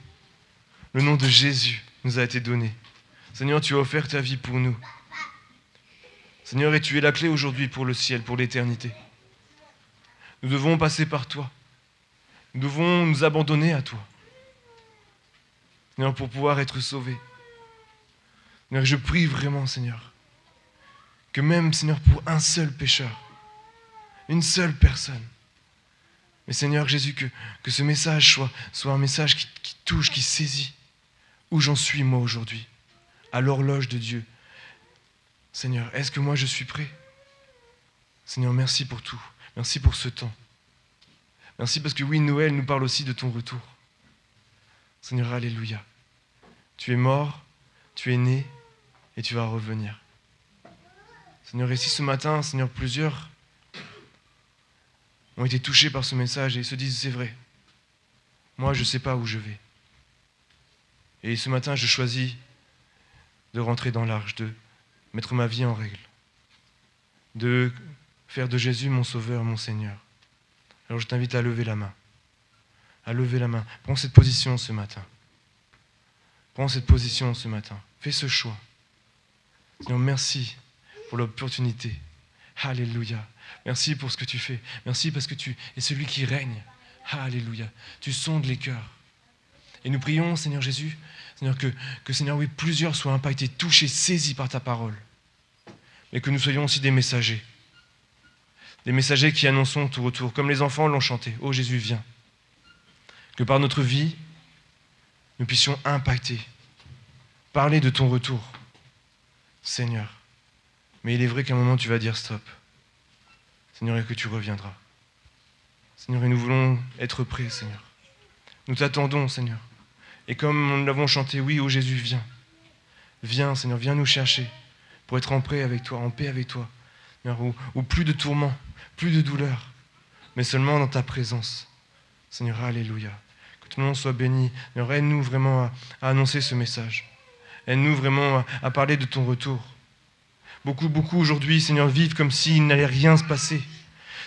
Le nom de Jésus nous a été donné. Seigneur, tu as offert ta vie pour nous. Seigneur, et tu es la clé aujourd'hui pour le ciel, pour l'éternité. Nous devons passer par toi. Nous devons nous abandonner à toi. Seigneur, pour pouvoir être sauvés. Seigneur, je prie vraiment, Seigneur, que même, Seigneur, pour un seul pécheur, une seule personne, mais Seigneur Jésus, que ce message soit un message qui touche, qui saisit où j'en suis moi aujourd'hui, à l'horloge de Dieu. Seigneur, est-ce que moi je suis prêt? Seigneur, merci pour tout. Merci pour ce temps. Merci parce que oui, Noël nous parle aussi de ton retour. Seigneur, alléluia. Tu es mort, tu es né et tu vas revenir. Seigneur, et si ce matin, Seigneur, plusieurs ont été touchés par ce message et ils se disent, c'est vrai, moi je ne sais pas où je vais. Et ce matin, je choisis de rentrer dans l'arche, de mettre ma vie en règle, de faire de Jésus mon sauveur, mon Seigneur. Alors je t'invite à lever la main. À lever la main. Prends cette position ce matin. Prends cette position ce matin. Fais ce choix. Seigneur, merci pour l'opportunité. Alléluia. Merci pour ce que tu fais. Merci parce que tu es celui qui règne. Alléluia. Tu sondes les cœurs. Et nous prions, Seigneur Jésus, Seigneur, que Seigneur, oui, plusieurs soient impactés, touchés, saisis par ta parole. Mais que nous soyons aussi des messagers. Des messagers qui annonçons ton retour, comme les enfants l'ont chanté. Oh Jésus, viens. Que par notre vie, nous puissions impacter, parler de ton retour, Seigneur. Mais il est vrai qu'à un moment, tu vas dire stop. Seigneur, et que tu reviendras. Seigneur, et nous voulons être prêts, Seigneur. Nous t'attendons, Seigneur. Et comme nous l'avons chanté, oui, oh Jésus, viens. Viens, Seigneur, viens nous chercher pour être en paix avec toi, Seigneur, où plus de tourments, plus de douleurs, mais seulement dans ta présence. Seigneur, alléluia. Que tout le monde soit béni. Seigneur, aide-nous vraiment à annoncer ce message. Aide-nous vraiment à parler de ton retour. Beaucoup aujourd'hui, Seigneur, vivent comme s'il n'allait rien se passer.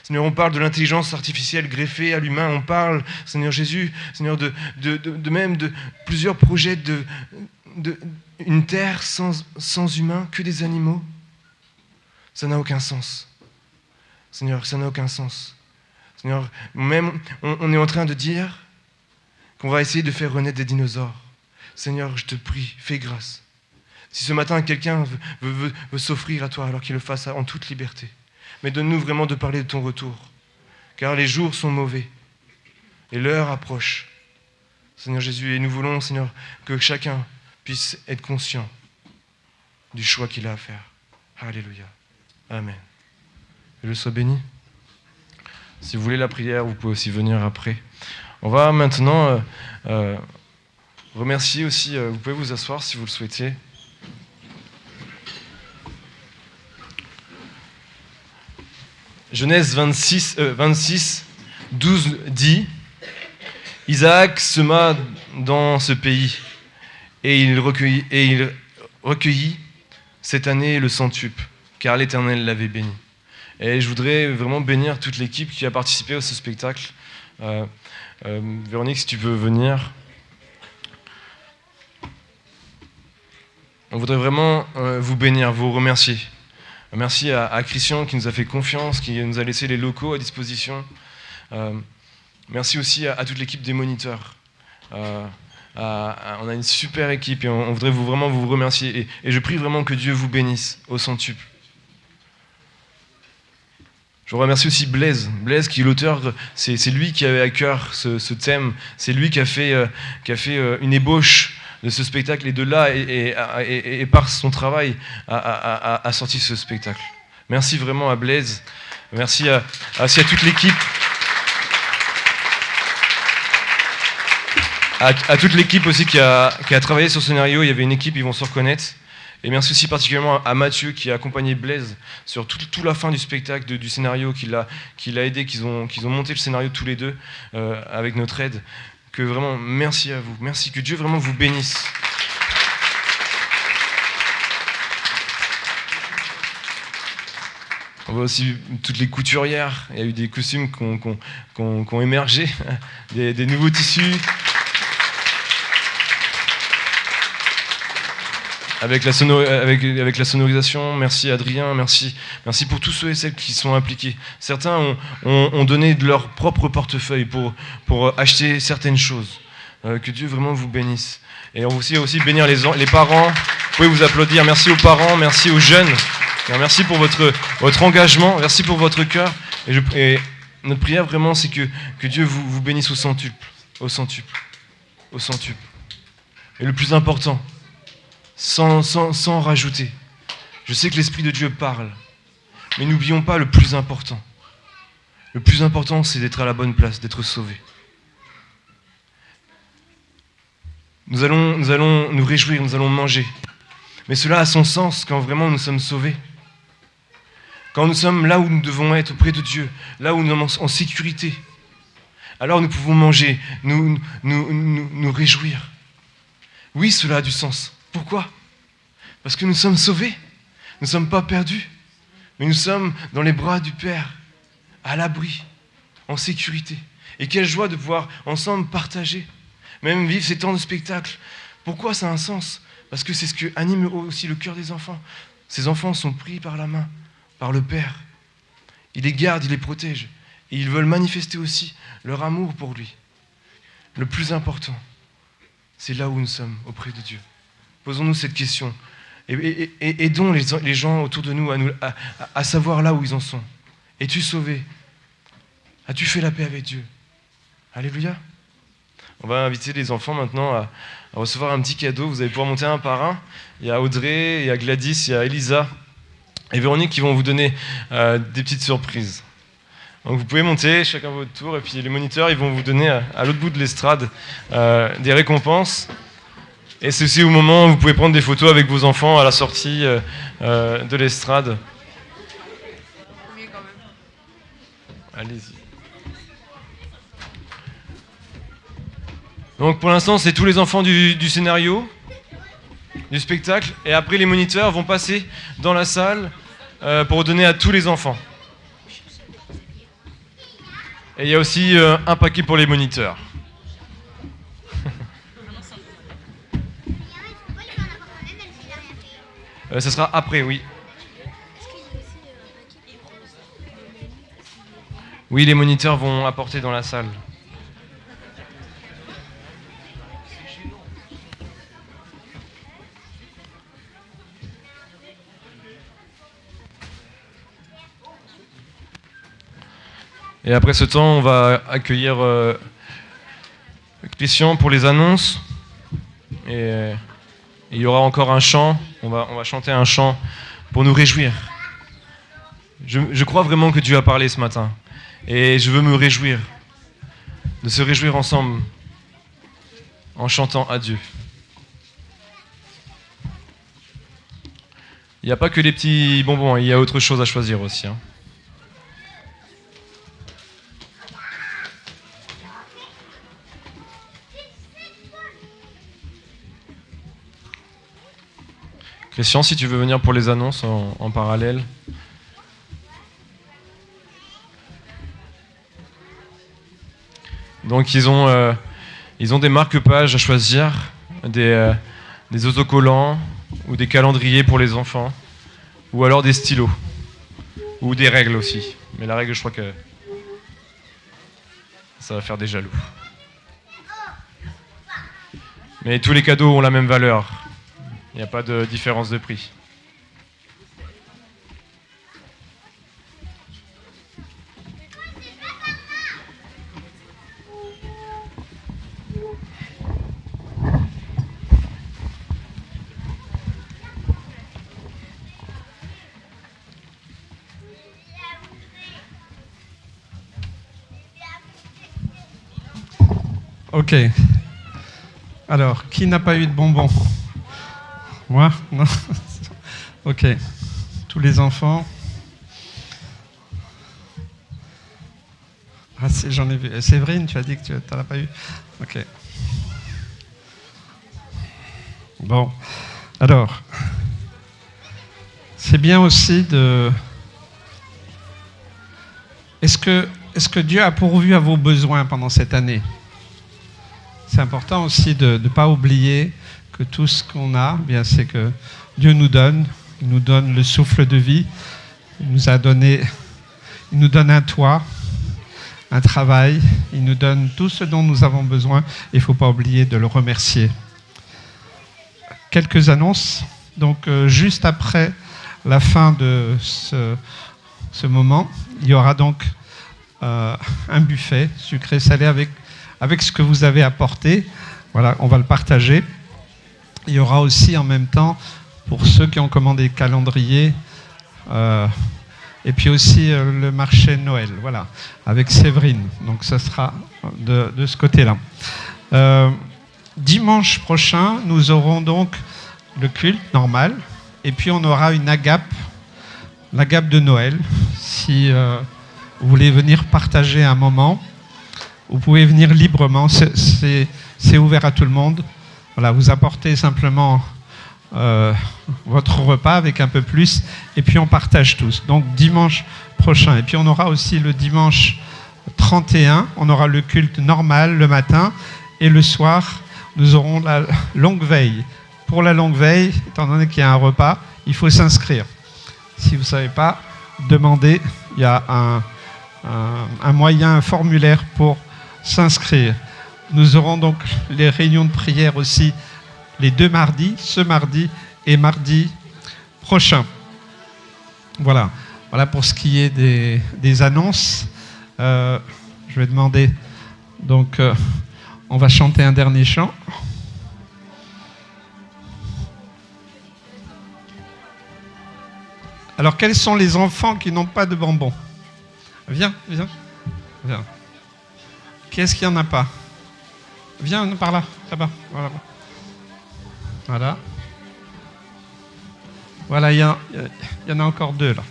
Seigneur, on parle de l'intelligence artificielle greffée à l'humain. On parle, Seigneur Jésus, Seigneur, de plusieurs projets une terre sans humains, que des animaux. Ça n'a aucun sens. Seigneur, ça n'a aucun sens. Seigneur, même on est en train de dire qu'on va essayer de faire renaître des dinosaures. Seigneur, je te prie, fais grâce. Si ce matin quelqu'un veut s'offrir à toi, alors qu'il le fasse en toute liberté. Mais donne-nous vraiment de parler de ton retour. Car les jours sont mauvais. Et l'heure approche. Seigneur Jésus, et nous voulons, Seigneur, que chacun puisse être conscient du choix qu'il a à faire. Alléluia. Amen. Que Dieu soit béni. Si vous voulez la prière, vous pouvez aussi venir après. On va maintenant remercier aussi, vous pouvez vous asseoir si vous le souhaitez. Genèse 26, 12 dit « Isaac sema dans ce pays, et il recueillit cette année le centuple, car l'Éternel l'avait béni. » Et je voudrais vraiment bénir toute l'équipe qui a participé à ce spectacle. Véronique, si tu peux venir. On voudrait vraiment vous bénir, vous remercier. Merci à Christian qui nous a fait confiance, qui nous a laissé les locaux à disposition. Merci aussi à toute l'équipe des moniteurs. On a une super équipe et on voudrait vraiment vous remercier. Et je prie vraiment que Dieu vous bénisse au centuple. Je remercie aussi Blaise. Blaise qui est l'auteur, c'est lui qui avait à cœur ce thème. C'est lui qui a fait une ébauche de ce spectacle et de là, et par son travail, a sorti ce spectacle. Merci vraiment à Blaise. Merci aussi à toute l'équipe. À toute l'équipe aussi qui a travaillé sur ce scénario. Il y avait une équipe, ils vont se reconnaître. Et merci aussi particulièrement à Mathieu qui a accompagné Blaise sur toute la fin du spectacle, du scénario, qui l'a aidé, qu'ils ont monté le scénario tous les deux avec notre aide. Que vraiment, merci à vous. Merci, que Dieu vraiment vous bénisse. On voit aussi toutes les couturières. Il y a eu des costumes qui ont émergé, des nouveaux tissus. Avec la sonorisation, merci Adrien, merci pour tous ceux et celles qui sont impliqués. Certains ont donné de leur propre portefeuille pour acheter certaines choses. Que Dieu vraiment vous bénisse. Et on va aussi bénir les parents. Vous pouvez vous applaudir. Merci aux parents, merci aux jeunes. Merci pour votre engagement, merci pour votre cœur. Et notre prière vraiment, c'est que Dieu vous bénisse au centuple. Et le plus important, sans rajouter. Je sais que l'Esprit de Dieu parle, mais n'oublions pas le plus important. Le plus important, c'est d'être à la bonne place, d'être sauvé. Nous allons nous réjouir, nous allons manger. Mais cela a son sens quand vraiment nous sommes sauvés. Quand nous sommes là où nous devons être, auprès de Dieu, là où nous sommes en sécurité. Alors nous pouvons manger, nous réjouir. Oui, cela a du sens. Pourquoi ? Parce que nous sommes sauvés. Nous ne sommes pas perdus. Mais nous sommes dans les bras du Père, à l'abri, en sécurité. Et quelle joie de pouvoir ensemble partager, même vivre ces temps de spectacle. Pourquoi ça a un sens ? Parce que c'est ce qui anime aussi le cœur des enfants. Ces enfants sont pris par la main, par le Père. Il les garde, il les protège. Et ils veulent manifester aussi leur amour pour lui. Le plus important, c'est là où nous sommes, auprès de Dieu. Posons-nous cette question. Et aidons les gens autour de nous à savoir là où ils en sont. Es-tu sauvé? As-tu fait la paix avec Dieu? Alléluia. On va inviter les enfants maintenant à recevoir un petit cadeau. Vous allez pouvoir monter un par un. Il y a Audrey, il y a Gladys, il y a Elisa et Véronique qui vont vous donner des petites surprises. Donc vous pouvez monter chacun votre tour et puis les moniteurs ils vont vous donner à l'autre bout de l'estrade des récompenses. Et c'est aussi au moment où vous pouvez prendre des photos avec vos enfants à la sortie de l'estrade. Allez-y. Donc pour l'instant, c'est tous les enfants du scénario, du spectacle. Et après, les moniteurs vont passer dans la salle pour donner à tous les enfants. Et il y a aussi un paquet pour les moniteurs. Ça sera après, oui. Oui, les moniteurs vont apporter dans la salle. Et après ce temps, on va accueillir Christian pour les annonces. Et il y aura encore un chant. On va chanter un chant pour nous réjouir. Je crois vraiment que Dieu a parlé ce matin. Et je veux me réjouir. De se réjouir ensemble en chantant à Dieu. Il n'y a pas que les petits bonbons, il y a autre chose à choisir aussi. Christian, si tu veux venir pour les annonces en parallèle. Donc ils ont des marque-pages à choisir, des autocollants ou des calendriers pour les enfants, ou alors des stylos, ou des règles aussi. Mais la règle, je crois que ça va faire des jaloux. Mais tous les cadeaux ont la même valeur. Il n'y a pas de différence de prix. Ok. Alors, qui n'a pas eu de bonbons? Moi? Non. Ok. Tous les enfants. Ah, j'en ai vu. Séverine, tu as dit que tu n'en as pas eu? Ok. Bon. Alors, c'est bien aussi de... Est-ce que Dieu a pourvu à vos besoins pendant cette année? C'est important aussi de ne pas oublier que tout ce qu'on a, bien c'est que Dieu nous donne. Il nous donne le souffle de vie. Il nous donne un toit, un travail. Il nous donne tout ce dont nous avons besoin. Il ne faut pas oublier de le remercier. Quelques annonces. Donc, juste après la fin de ce moment, il y aura donc un buffet sucré-salé avec ce que vous avez apporté. Voilà, on va le partager. Il y aura aussi en même temps, pour ceux qui ont commandé calendrier, et puis aussi le marché de Noël, voilà, avec Séverine. Donc ça sera de ce côté-là. Dimanche prochain, nous aurons donc le culte normal, et puis on aura une agape, l'agape de Noël. Si vous voulez venir partager un moment, vous pouvez venir librement, c'est ouvert à tout le monde. Voilà, vous apportez simplement votre repas avec un peu plus, et puis on partage tous. Donc dimanche prochain. Et puis on aura aussi le dimanche 31, on aura le culte normal le matin, et le soir, nous aurons la longue veille. Pour la longue veille, étant donné qu'il y a un repas, il faut s'inscrire. Si vous ne savez pas, demandez il y a un moyen, un formulaire pour s'inscrire. Nous aurons donc les réunions de prière aussi les 2 mardis, ce mardi et mardi prochain. Voilà pour ce qui est des annonces. Je vais demander, donc on va chanter un dernier chant. Alors, quels sont les enfants qui n'ont pas de bonbons? Viens. Qui est-ce qu'il n'y en a pas? Viens par là, là-bas. Voilà, il y en a encore 2 là.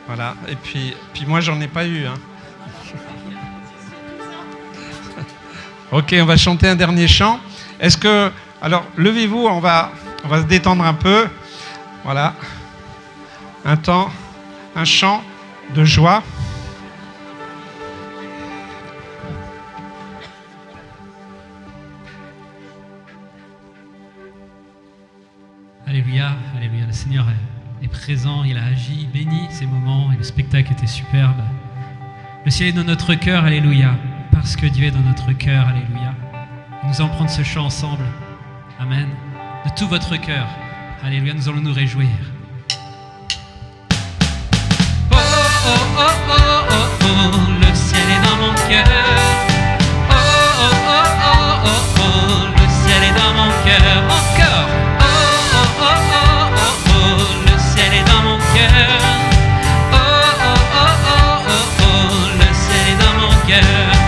Voilà, et puis moi j'en ai pas eu. Hein. Ok, on va chanter un dernier chant. Alors, levez-vous, on va se détendre un peu. Voilà. Un chant de joie. Alléluia, alléluia. Le Seigneur est présent, il a agi, béni ces moments et le spectacle était superbe. Le ciel est dans notre cœur, alléluia. Parce que Dieu est dans notre cœur, alléluia. Nous allons prendre ce chant ensemble. Amen. De tout votre cœur. Alléluia, nous allons nous réjouir. Oh, oh, oh, oh, oh, oh, le ciel est dans mon cœur. Oh, oh, oh, oh, oh, oh, le ciel est dans mon cœur. Encore. Oh, oh, oh, oh, oh, oh, le ciel est dans mon cœur. Oh, oh, oh, oh, oh, oh, le ciel est dans mon cœur.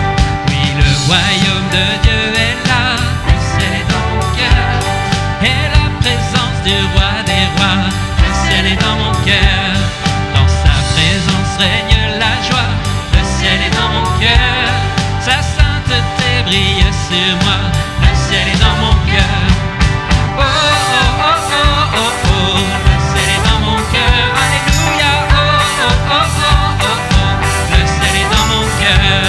Le royaume de Dieu est là, le ciel est dans mon cœur. Et la présence du roi des rois, le ciel est dans mon cœur. Dans sa présence règne la joie, le ciel est dans mon cœur. Sa sainteté brille sur moi, le ciel est dans mon cœur. Oh, oh, oh, oh, oh, oh, le ciel est dans mon cœur. Alléluia, oh, oh, oh, oh, oh, oh, le ciel est dans mon cœur.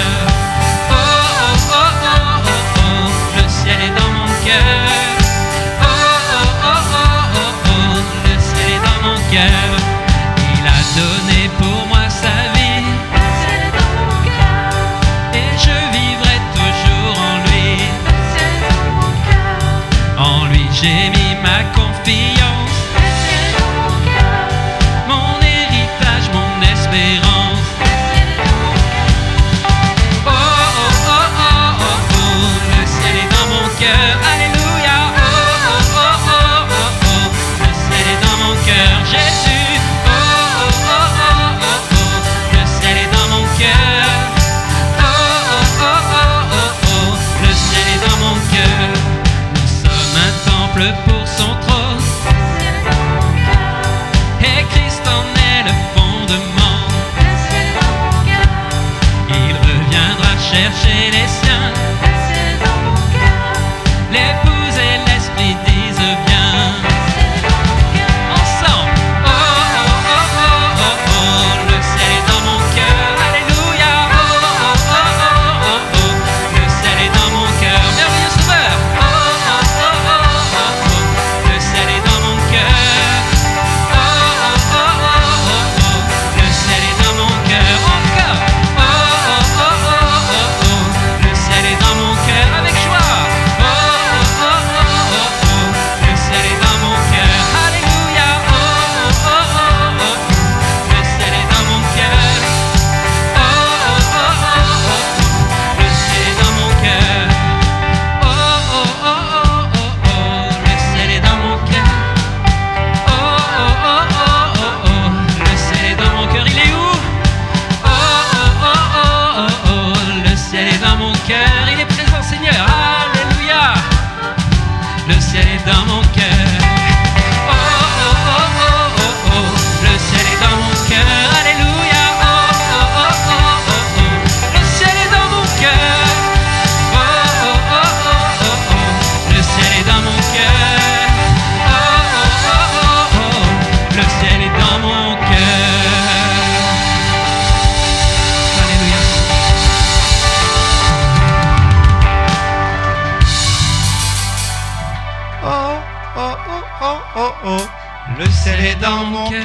ciel est dans mon cœur.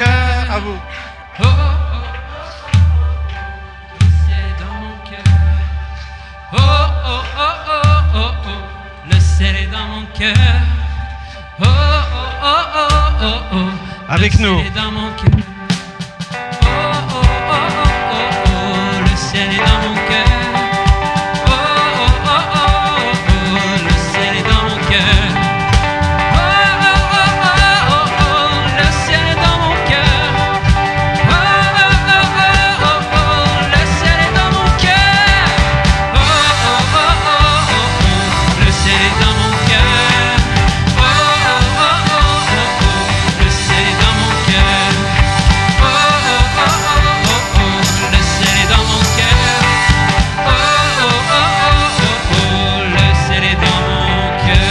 À vous. Oh, oh, le ciel est dans mon cœur. Oh, oh, oh, oh, oh, oh, le ciel est dans mon cœur. Oh, oh, oh, oh, oh, oh, avec nous. Le ciel est dans mon cœur. Oh, oh, oh, oh, oh, oh, le ciel est dans mon cœur. Oh, oh, oh, oh, oh, oh, le ciel est dans mon cœur. Oh, oh, oh, oh, oh, oh, le ciel est dans mon cœur. Oh, oh, oh, oh, oh, oh, le ciel est dans mon cœur. Oh, oh, oh, oh, oh, oh, le ciel est dans mon cœur. Oh, oh, oh, oh, oh, oh, le ciel est dans mon cœur. Oh, oh, oh, oh, oh, oh, le ciel est dans mon cœur. Oh, oh, oh, oh, oh, oh, le ciel est dans mon cœur.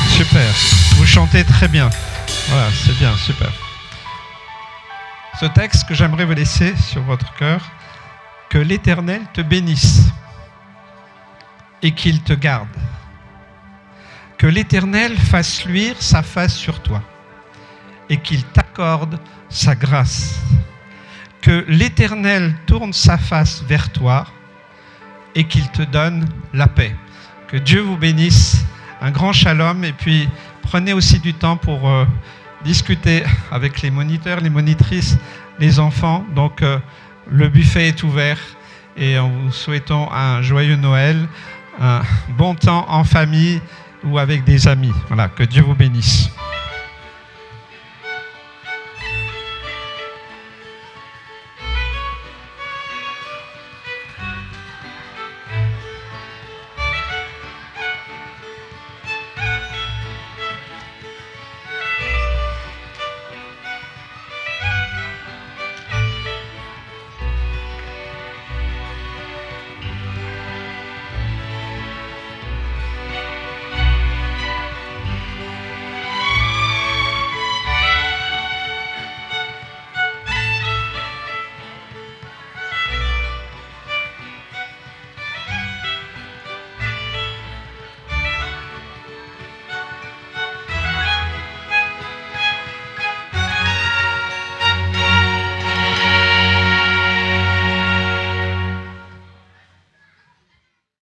Super, vous chantez très bien. Voilà, c'est bien, super. Ce texte que j'aimerais vous laisser sur votre cœur, que l'Éternel te bénisse et qu'il te garde. Que l'Éternel fasse luire sa face sur toi et qu'il t'accorde sa grâce. Que l'Éternel tourne sa face vers toi et qu'il te donne la paix. Que Dieu vous bénisse. Un grand shalom, et puis prenez aussi du temps pour discuter avec les moniteurs, les monitrices, les enfants. Donc le buffet est ouvert et en vous souhaitant un joyeux Noël, un bon temps en famille ou avec des amis. Voilà, que Dieu vous bénisse.